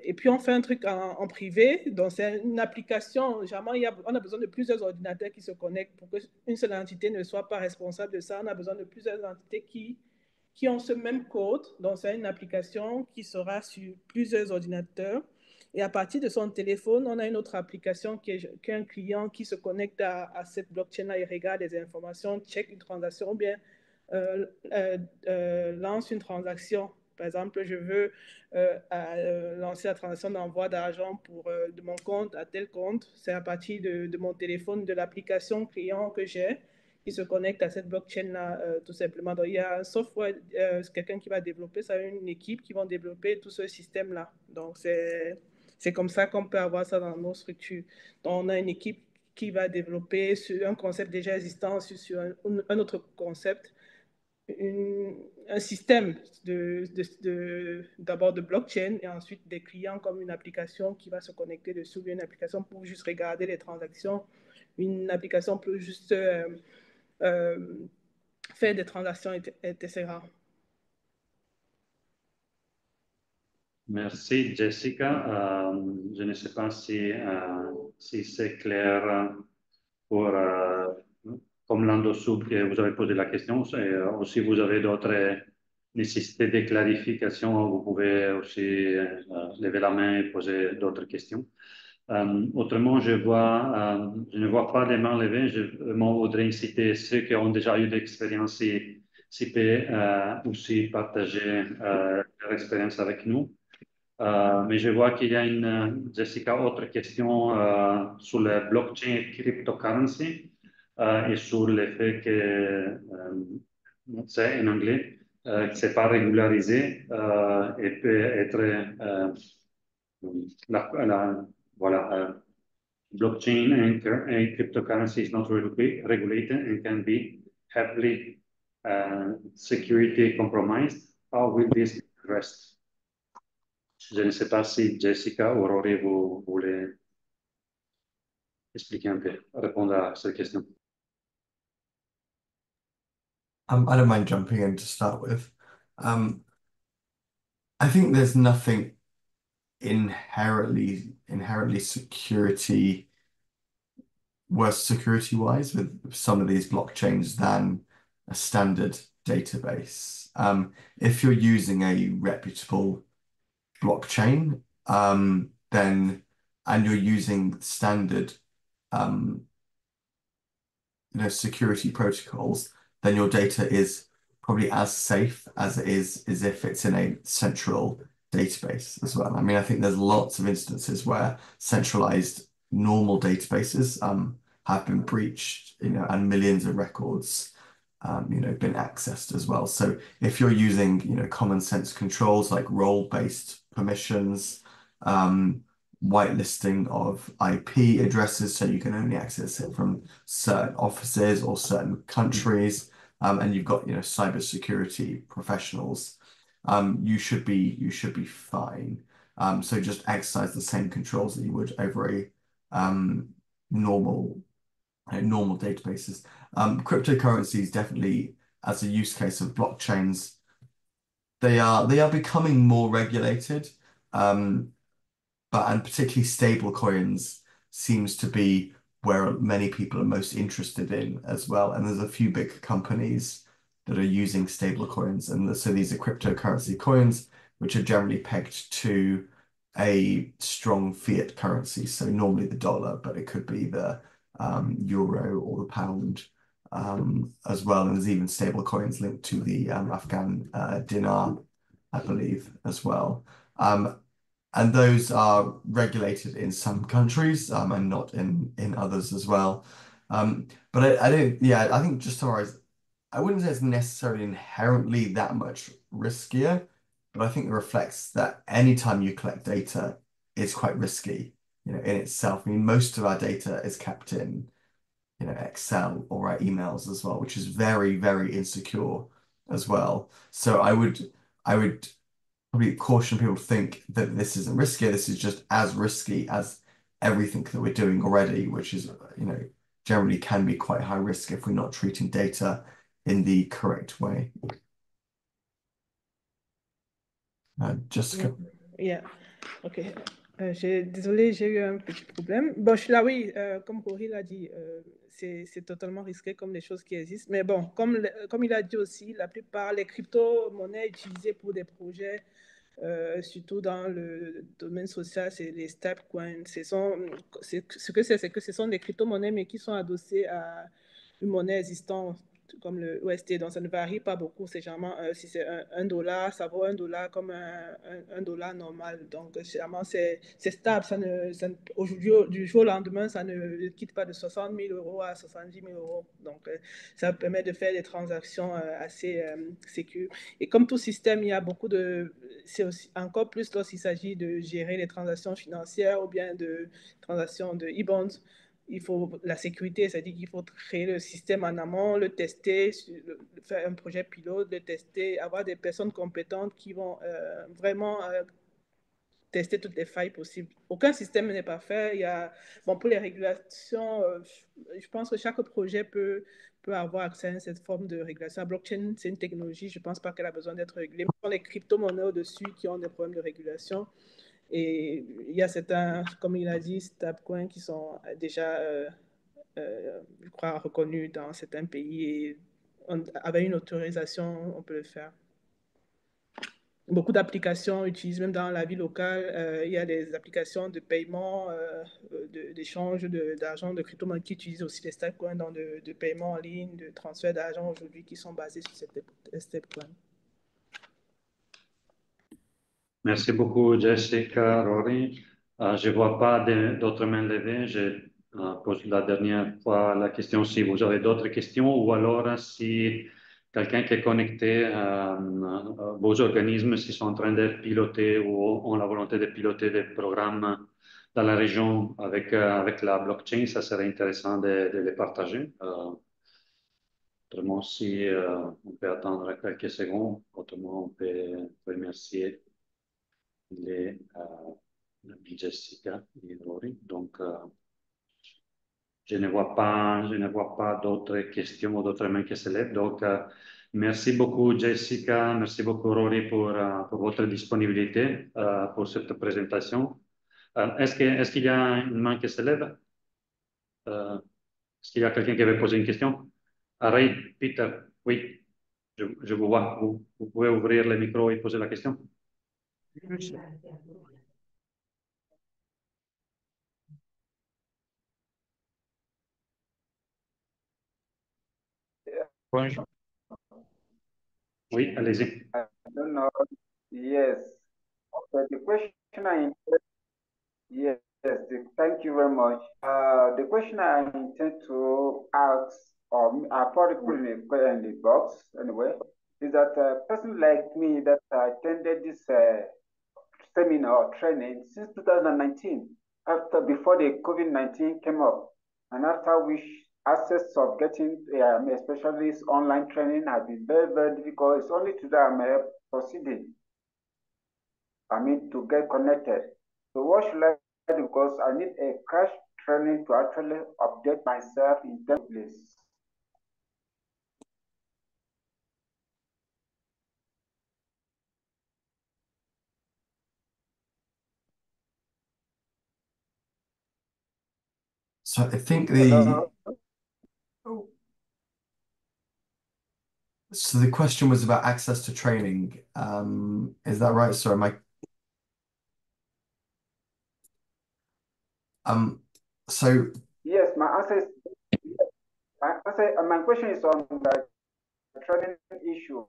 Et puis, on fait un truc en privé. Donc, c'est une application. Généralement, on a besoin de plusieurs ordinateurs qui se connectent pour qu'une seule entité ne soit pas responsable de ça. On a besoin de plusieurs entités qui ont ce même code. Donc, c'est une application qui sera sur plusieurs ordinateurs. Et à partir de son téléphone, on a une autre application qui est un client qui se connecte à cette blockchain-là et regarde les informations, check une transaction ou bien lance une transaction. Par exemple, je veux lancer la transaction d'envoi d'argent de mon compte à tel compte. C'est à partir de mon téléphone, de l'application client que j'ai qui se connecte à cette blockchain-là, tout simplement. Donc, il y a un software, quelqu'un qui va développer ça, une équipe qui va développer tout ce système-là. Donc, c'est comme ça qu'on peut avoir ça dans nos structures. Donc, on a une équipe qui va développer sur un concept déjà existant, sur un autre concept, un système d'abord de blockchain et ensuite des clients comme une application qui va se connecter dessus, une application pour juste regarder les transactions, une application pour juste faire des transactions, etc. Merci, Jessica. Je ne sais pas si c'est clair pour, comme l'en-dessous que vous avez posé la question, ou si vous avez d'autres nécessités de clarification, vous pouvez aussi lever la main et poser d'autres questions. Autrement, je ne vois pas les mains levées. Je voudrais inciter ceux qui ont déjà eu d'expérience si peuvent aussi partager leur expérience avec nous. Mais je vois qu'il y a Jessica, autre question sur le blockchain et cryptocurrency et sur le fait que c'est en anglais, que c'est pas régularisé et peut être voilà, blockchain and cryptocurrency is not regulated and can be heavily security compromised. How will this be addressed? Je ne sais pas si Jessica ou Rory, vous voulez expliquer un peu, répondre à cette question. I don't mind jumping in to start with. I think there's nothing inherently worse security-wise with some of these blockchains than a standard database. If you're using a reputable blockchain, then and you're using standard security protocols, then your data is probably as safe as it is as if it's in a central database as well. I mean, I think there's lots of instances where centralized normal databases have been breached, and millions of records been accessed as well. So if you're using, common sense controls like role-based permissions, whitelisting of IP addresses so you can only access it from certain offices or certain countries, and you've got, cybersecurity professionals, you should be fine. So just exercise the same controls that you would over a normal databases. Cryptocurrencies definitely, as a use case of blockchains, they are becoming more regulated, and particularly stable coins seems to be where many people are most interested in as well. And there's a few big companies that are using stable coins, and so these are cryptocurrency coins which are generally pegged to a strong fiat currency. So normally the dollar, but it could be the euro or the pound as well. And there's even stable coins linked to the Afghan dinar, I believe, as well. And those are regulated in some countries and not in others as well. But I think just to summarize, I wouldn't say it's necessarily inherently that much riskier, but I think it reflects that anytime you collect data, it's quite risky, in itself. I mean, most of our data is kept in Excel or write emails as well, which is very, very insecure as well. So I would probably caution people to think that this isn't risky. This is just as risky as everything that we're doing already, which is, generally can be quite high risk if we're not treating data in the correct way. Jessica. Yeah, ok. Désolée, j'ai eu un petit problème. Bon, je suis là, oui, comme Rory l'a dit, c'est totalement risqué comme les choses qui existent. Mais bon, comme il a dit aussi, la plupart, les crypto-monnaies utilisées pour des projets, surtout dans le domaine social, c'est les stablecoins. Ce que c'est que ce sont des crypto-monnaies, mais qui sont adossées à une monnaie existante comme le USD, donc ça ne varie pas beaucoup. C'est généralement, si c'est un dollar, ça vaut un dollar comme un dollar normal. Donc, généralement, c'est stable. Aujourd'hui, du jour au lendemain, ça ne quitte pas de 60 000 euros à 70 000 euros. Donc, ça permet de faire des transactions assez sécures. Et comme tout système, il y a beaucoup de... C'est aussi encore plus lorsqu'il s'agit de gérer les transactions financières ou bien de transactions de e-bonds. Il faut la sécurité, c'est-à-dire qu'il faut créer le système en amont, le tester, faire un projet pilote, le tester, avoir des personnes compétentes qui vont vraiment tester toutes les failles possibles. Aucun système n'est parfait. Bon, pour les régulations, je pense que chaque projet peut avoir accès à cette forme de régulation. La blockchain, c'est une technologie, je ne pense pas qu'elle a besoin d'être régulée. Mais ce sont les crypto-monnaies au-dessus qui ont des problèmes de régulation. Et il y a certains, comme il a dit, stablecoins qui sont déjà, je crois, reconnus dans certains pays et avec une autorisation, on peut le faire. Beaucoup d'applications utilisent, même dans la vie locale, il y a des applications de paiement, d'échange d'argent, de crypto-monnaies qui utilisent aussi les stablecoins dans de paiement en ligne, de transfert d'argent aujourd'hui qui sont basés sur ces stablecoins. Merci beaucoup, Jessica, Rory. Je ne vois pas d'autres mains levées. Je pose la dernière fois la question si vous avez d'autres questions ou alors si quelqu'un qui est connecté à vos organismes, s'ils sont en train de piloter ou ont la volonté de piloter des programmes dans la région avec la blockchain, ça serait intéressant de les partager. Autrement, si on peut attendre quelques secondes, autrement on peut remercier les Jessica et Rory. Donc, je ne vois pas d'autres questions ou d'autres mains qui se lèvent. Donc, merci beaucoup Jessica, merci beaucoup Rory pour votre disponibilité pour cette présentation. Est-ce qu'il y a une main qui se lève? Est-ce qu'il y a quelqu'un qui veut poser une question? Ray, Peter, oui, je vous vois. Vous pouvez ouvrir le micro et poser la question. Bonjour. Oui, allez-y. I don't know. Yes. Okay, the question yes, thank you very much. The question I intend to ask, or I probably put in the box anyway, is that a person like me that attended this seminar or training since 2019, before the COVID-19 came up, and after which access of getting, especially this online training, has been very, very difficult. It's only today I'm proceeding. To get connected. So what should I do? Because I need a crash training to actually update myself in terms of this. So I think so the question was about access to training. Is that right? Sorry, so yes, my question is on the training issue.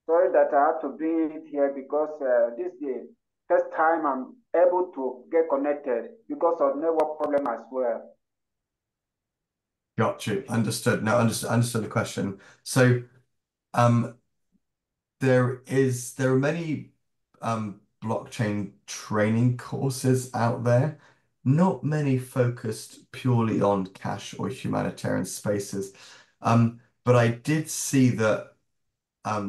Sorry that I have to bring it here because this is the first time I'm able to get connected because of network problem as well. Got you. Understood. No, understood the question. So there are many blockchain training courses out there. not many focused purely on cash or humanitarian spaces. But I did see that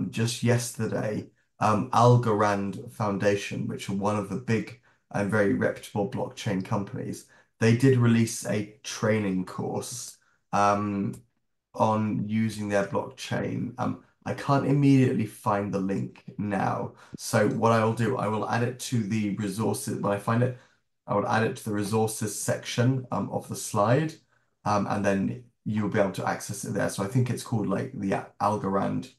just yesterday, Algorand Foundation, which are one of the big and very reputable blockchain companies, they did release a training course on using their blockchain. I can't immediately find the link now. So what I will do, I will add it to the resources. When I find it, I will add it to the resources section of the slide, and then you'll be able to access it there. So I think it's called like the Algorand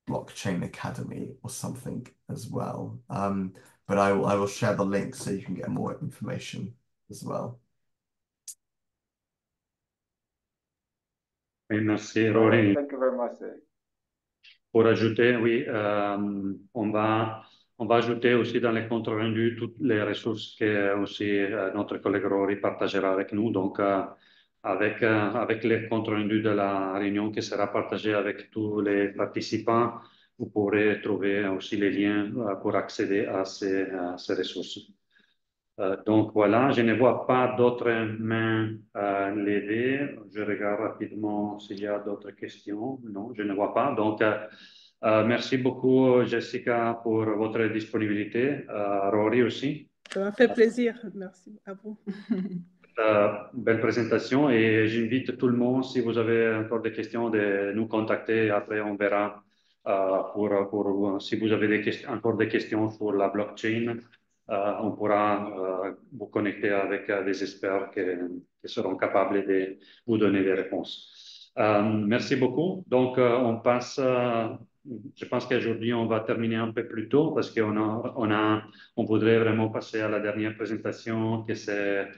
Blockchain Academy or something as well. But I will share the link so you can get more information as well. Oui, merci, Rory. Thank you very much. Pour ajouter, oui, on va ajouter aussi dans les comptes rendus toutes les ressources que aussi notre collègue Rory partagera avec nous. Donc, avec les comptes rendus de la réunion qui sera partagée avec tous les participants, vous pourrez trouver aussi les liens pour accéder à ces ressources. Donc voilà, je ne vois pas d'autres mains levées. Je regarde rapidement s'il y a d'autres questions. Non, je ne vois pas. Donc, merci beaucoup, Jessica, pour votre disponibilité. Rory aussi. Ça m'a fait plaisir. Merci à vous. Belle présentation et j'invite tout le monde, si vous avez encore des questions, de nous contacter. Après, on verra si vous avez encore des questions sur la blockchain. On pourra vous connecter avec des experts qui seront capables de vous donner des réponses. Merci beaucoup. Donc, on passe, je pense qu'aujourd'hui, on va terminer un peu plus tôt parce on voudrait vraiment passer à la dernière présentation, que c'est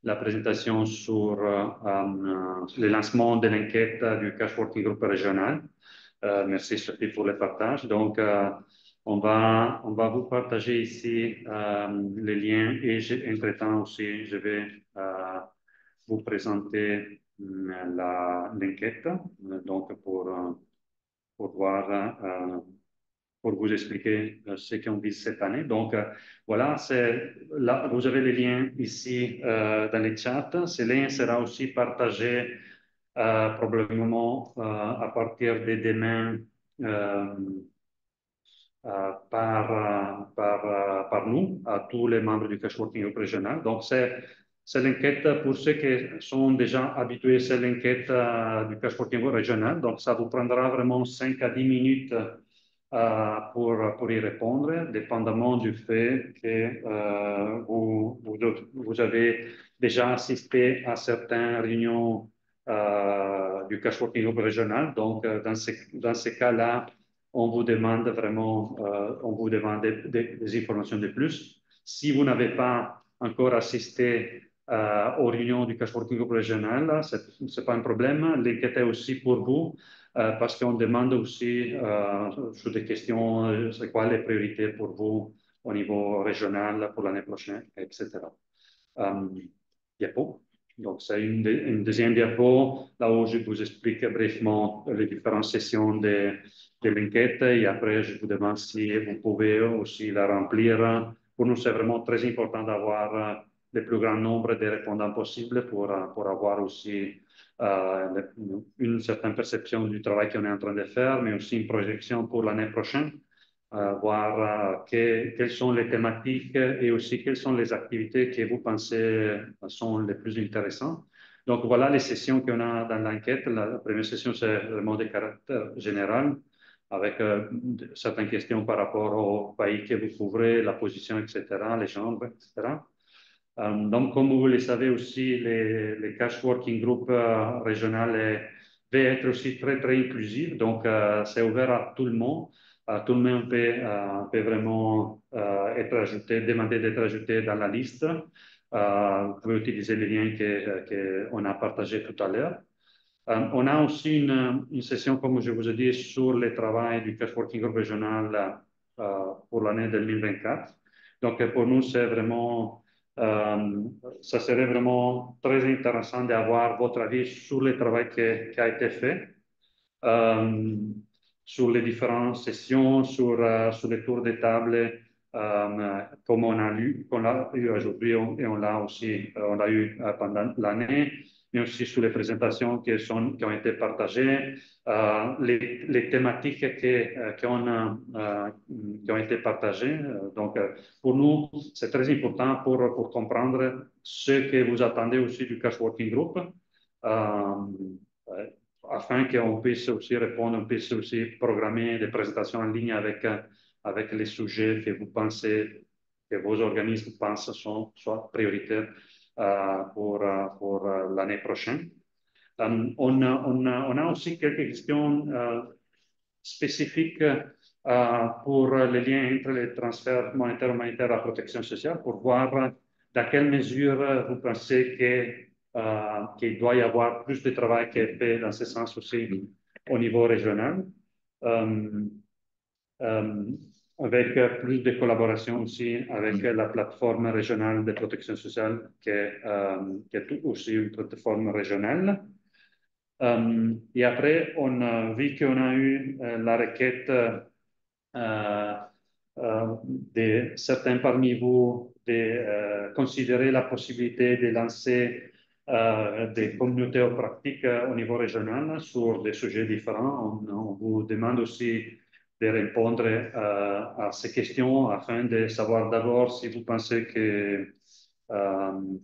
la présentation sur le lancement de l'enquête du Cash Working Group régional. Merci Sophie pour le partage. Donc, on va vous partager ici les liens et entre-temps aussi, je vais vous présenter l'enquête donc pour voir, pour vous expliquer ce qu'on vise cette année. Donc, voilà, là, vous avez les liens ici dans le chat. Ce lien sera aussi partagé probablement à partir de demain par nous, à tous les membres du Cash Working Group régional. Donc, c'est l'enquête pour ceux qui sont déjà habitués, c'est l'enquête du Cash Working Group régional. Donc, ça vous prendra vraiment 5 à 10 minutes pour y répondre, dépendamment du fait que vous avez déjà assisté à certaines réunions du Cash Working Group régional. Donc, dans ces cas-là, on vous demande vraiment des informations de plus. Si vous n'avez pas encore assisté aux réunions du Cash Working Group régional, ce n'est pas un problème. L'enquête est aussi pour vous parce qu'on demande aussi sur des questions, c'est quoi les priorités pour vous au niveau régional pour l'année prochaine, etc. Diapo. Donc, c'est une deuxième diapo, là où je vous explique brièvement les différentes sessions de l'enquête et après, je vous demande si vous pouvez aussi la remplir. Pour nous, c'est vraiment très important d'avoir le plus grand nombre de répondants possible pour avoir aussi une certaine perception du travail qu'on est en train de faire, mais aussi une projection pour l'année prochaine. Voir quelles sont les thématiques et aussi quelles sont les activités que vous pensez sont les plus intéressantes. Donc, voilà les sessions qu'on a dans l'enquête. La première session, c'est vraiment de caractère général, avec certaines questions par rapport au pays que vous couvrez, la position, etc., les genres, etc. Donc, comme vous le savez aussi, les Cash Working Group régional va être aussi très, très inclusif. Donc, c'est ouvert à tout le monde. Tout le monde peut vraiment être ajouté, demander d'être ajouté dans la liste. Vous pouvez utiliser les liens qu'on a partagés tout à l'heure. On a aussi une session, comme je vous ai dit, sur le travail du Cash Working Group régional pour l'année 2024. Donc, pour nous, c'est vraiment, ça serait vraiment très intéressant d'avoir votre avis sur le travail qui a été fait, sur les différentes sessions, sur les tours de table comme on l'a eu aujourd'hui et on l'a aussi on l'a eu pendant l'année, mais aussi sur les présentations qui ont été partagées, les thématiques qui ont été partagées. Donc, pour nous, c'est très important pour comprendre ce que vous attendez aussi du Cash Working Group, afin qu'on puisse aussi répondre, on puisse aussi programmer des présentations en ligne avec les sujets que vous pensez, que vos organismes pensent soit prioritaires pour l'année prochaine. On a aussi quelques questions spécifiques pour les liens entre les transferts monétaires et humanitaires à la protection sociale, pour voir dans quelle mesure vous pensez qu'il doit y avoir plus de travail qui est fait dans ce sens aussi au niveau régional. Avec plus de collaboration aussi avec la plateforme régionale de protection sociale qui est aussi une plateforme régionale. Et après, on a vu qu'on a eu la requête de certains parmi vous de considérer la possibilité de lancer des communautés pratiques au niveau régional sur des sujets différents. On vous demande aussi de répondre à ces questions afin de savoir d'abord si vous pensez que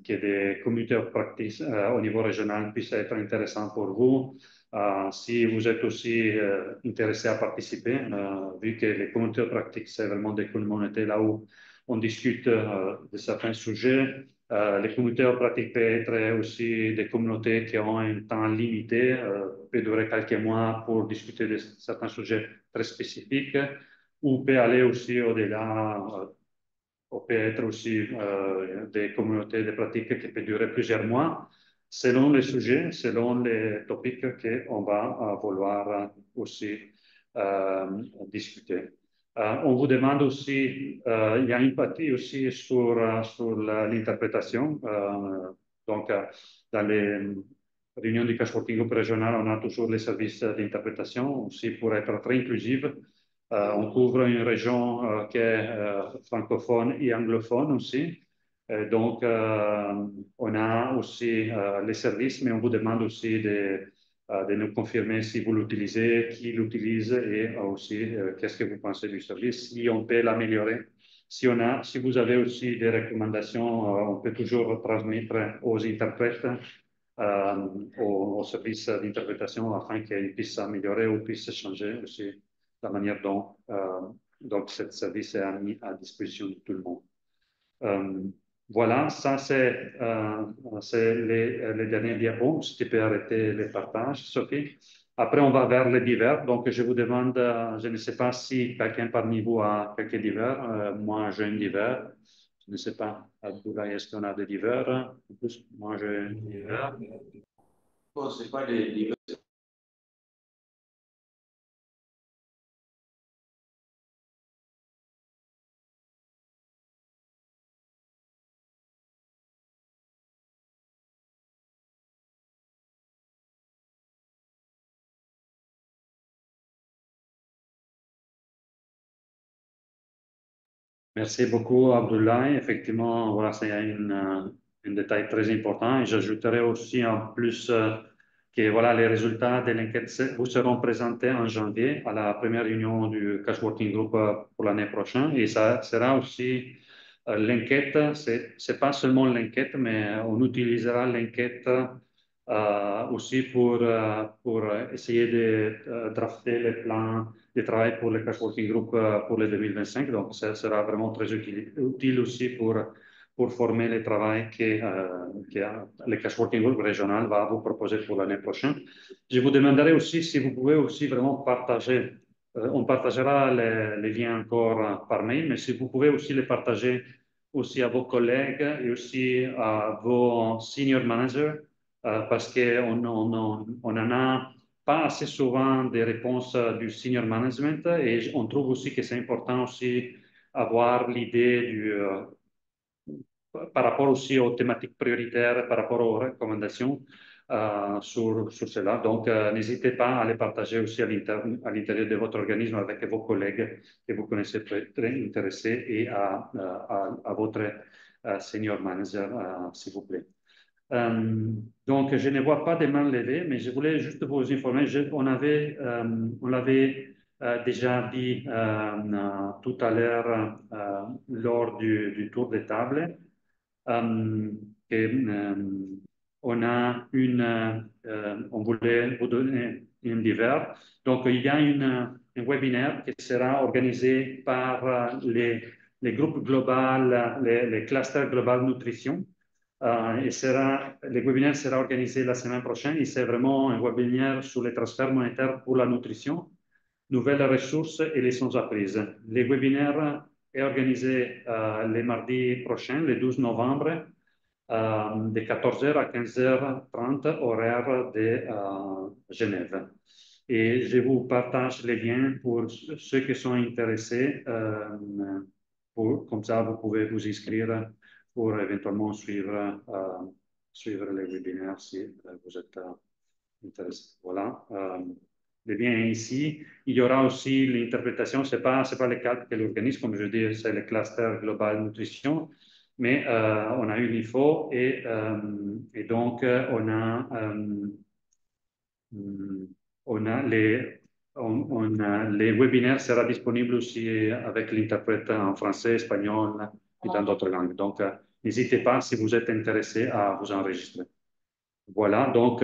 des communautés pratiques au niveau régional puissent être intéressantes pour vous. Si vous êtes aussi intéressé à participer, vu que les communautés pratiques, c'est vraiment des communautés là où on discute de certains sujets. Les communautés pratiques peuvent être aussi des communautés qui ont un temps limité, peut durer quelques mois pour discuter de certains sujets très spécifiques, ou peut aller aussi au-delà, ou peut être aussi des communautés de pratiques qui peuvent durer plusieurs mois, selon les sujets, selon les topics qu'on va vouloir aussi discuter. On vous demande aussi, il y a une partie aussi sur l'interprétation. Donc, dans les réunions du Cash Working Group régional, on a toujours les services d'interprétation aussi pour être très inclusive. On couvre une région qui est francophone et anglophone aussi. Donc, on a aussi les services, mais on vous demande aussi de nous confirmer si vous l'utilisez, qui l'utilise et aussi qu'est-ce que vous pensez du service, si on peut l'améliorer. Si vous avez aussi des recommandations, on peut toujours transmettre aux interprètes, aux services d'interprétation afin qu'ils puissent améliorer ou puissent changer aussi la manière dont ce service est mis à disposition de tout le monde. Voilà, ça c'est les derniers diapos. Si tu peux arrêter les partages, Sophie. Après, on va vers les divers. Donc, je vous demande, je ne sais pas si quelqu'un parmi vous a quelques divers. Moi, j'ai un divers. Je ne sais pas, Abdoulaye, est-ce qu'on a des divers? En plus, moi, j'ai un divers. Bon, ce n'est pas des divers. Merci beaucoup, Abdoulaye. Effectivement, voilà, c'est un détail très important. Et j'ajouterai aussi en plus que voilà, les résultats de l'enquête vous seront présentés en janvier à la première réunion du Cash Working Group pour l'année prochaine. Et ça sera aussi l'enquête, c'est pas seulement l'enquête, mais on utilisera l'enquête aussi pour essayer de drafter les plans de travail pour le Cash Working Group pour le 2025. Donc, ça sera vraiment très utile aussi pour former le travail que le Cash Working Group régional va vous proposer pour l'année prochaine. Je vous demanderai aussi si vous pouvez aussi vraiment partager. On partagera les liens encore par mail, mais si vous pouvez aussi les partager aussi à vos collègues et aussi à vos senior managers, parce qu'on n'en a pas assez souvent des réponses du senior management et on trouve aussi que c'est important aussi avoir l'idée par rapport aussi aux thématiques prioritaires, par rapport aux recommandations, sur cela. Donc, n'hésitez pas à les partager aussi à l'intérieur de votre organisme avec vos collègues que vous connaissez très intéressés et à votre senior manager, s'il vous plaît. Donc, je ne vois pas de mains levées, mais je voulais juste vous informer. On l'avait déjà dit tout à l'heure lors du tour de table. On voulait vous donner une divers. Donc, il y a un webinaire qui sera organisé par les groupes global, les clusters global nutrition. Le webinaire sera organisé la semaine prochaine et c'est vraiment un webinaire sur les transferts monétaires pour la nutrition, nouvelles ressources et leçons apprises. Le webinaire est organisé le mardi prochain, le 12 novembre, de 14h à 15h30, horaire de Genève. Et je vous partage les liens pour ceux qui sont intéressés. Comme ça, vous pouvez vous inscrire pour éventuellement suivre les webinaires si vous êtes intéressé. Voilà. Les liens ici. Il y aura aussi l'interprétation. C'est pas le cadre que l'organisme, comme je dis, c'est le cluster global nutrition. Mais on a eu l'info et donc les webinaires sera disponibles aussi avec l'interprète en français, espagnol et dans d'autres langues. Donc, n'hésitez pas si vous êtes intéressé à vous enregistrer. Voilà, donc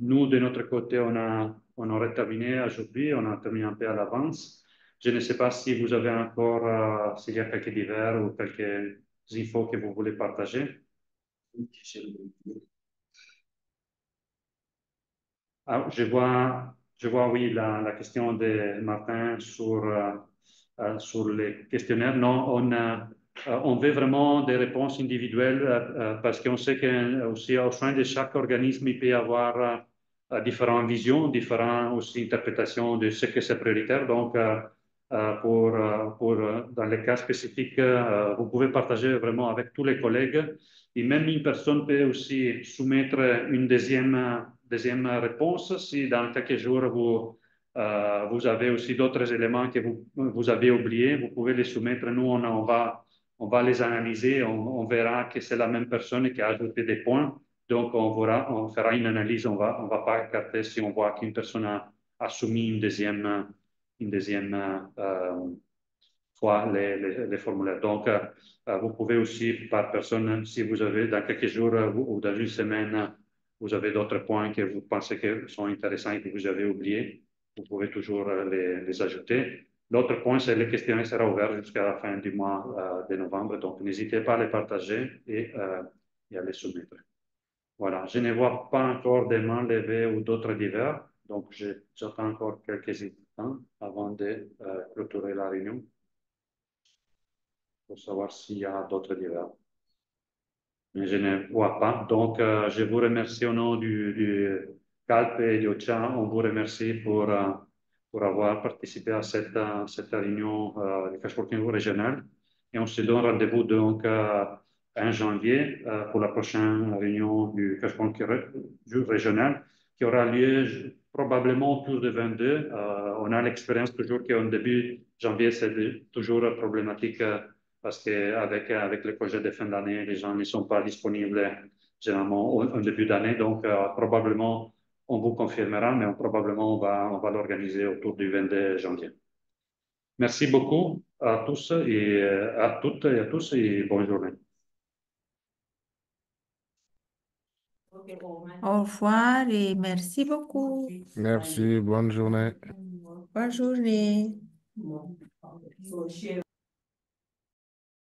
nous, de notre côté, on aurait terminé aujourd'hui, on a terminé un peu à l'avance. Je ne sais pas si vous avez encore, s'il y a quelques divers ou quelques infos que vous voulez partager. Ah, je vois, oui, la question de Martin sur les questionnaires. Non, on veut vraiment des réponses individuelles parce qu'on sait qu'aussi au sein de chaque organisme, il peut y avoir différentes visions, différentes aussi interprétations de ce que c'est prioritaire. Donc, dans les cas spécifiques, vous pouvez partager vraiment avec tous les collègues. Et même une personne peut aussi soumettre une deuxième réponse si dans quelques jours vous avez aussi d'autres éléments que vous avez oubliés, vous pouvez les soumettre. Nous, on va les analyser, on verra que c'est la même personne qui a ajouté des points. Donc, on fera une analyse, on va pas écarter si on voit qu'une personne a soumis une deuxième fois les formulaires. Donc, vous pouvez aussi, par personne, si vous avez dans quelques jours ou dans une semaine, vous avez d'autres points que vous pensez que sont intéressants et que vous avez oubliés, vous pouvez toujours les ajouter. L'autre point, c'est que le questionnaire sera ouvert jusqu'à la fin du mois de novembre. Donc, n'hésitez pas à les partager et à les soumettre. Voilà, je ne vois pas encore des mains levées ou d'autres divers. Donc, j'attends encore quelques instants avant de clôturer la réunion pour savoir s'il y a d'autres divers. Mais je ne vois pas. Donc, je vous remercie au nom du CALP et du OCHA. On vous remercie pour avoir participé à cette réunion du cash working régional. Et on se donne rendez-vous donc en janvier pour la prochaine réunion du cash working régional qui aura lieu probablement autour de 22. On a l'expérience toujours qu'en début janvier, c'est toujours problématique parce qu'avec les projets de fin d'année, les gens ne sont pas disponibles généralement au début d'année. Donc, probablement, on vous confirmera, mais probablement, on va l'organiser autour du 22 janvier. Merci beaucoup à tous et à toutes et à tous et bonne journée. Au revoir et merci beaucoup. Merci, bonne journée. Bonne journée.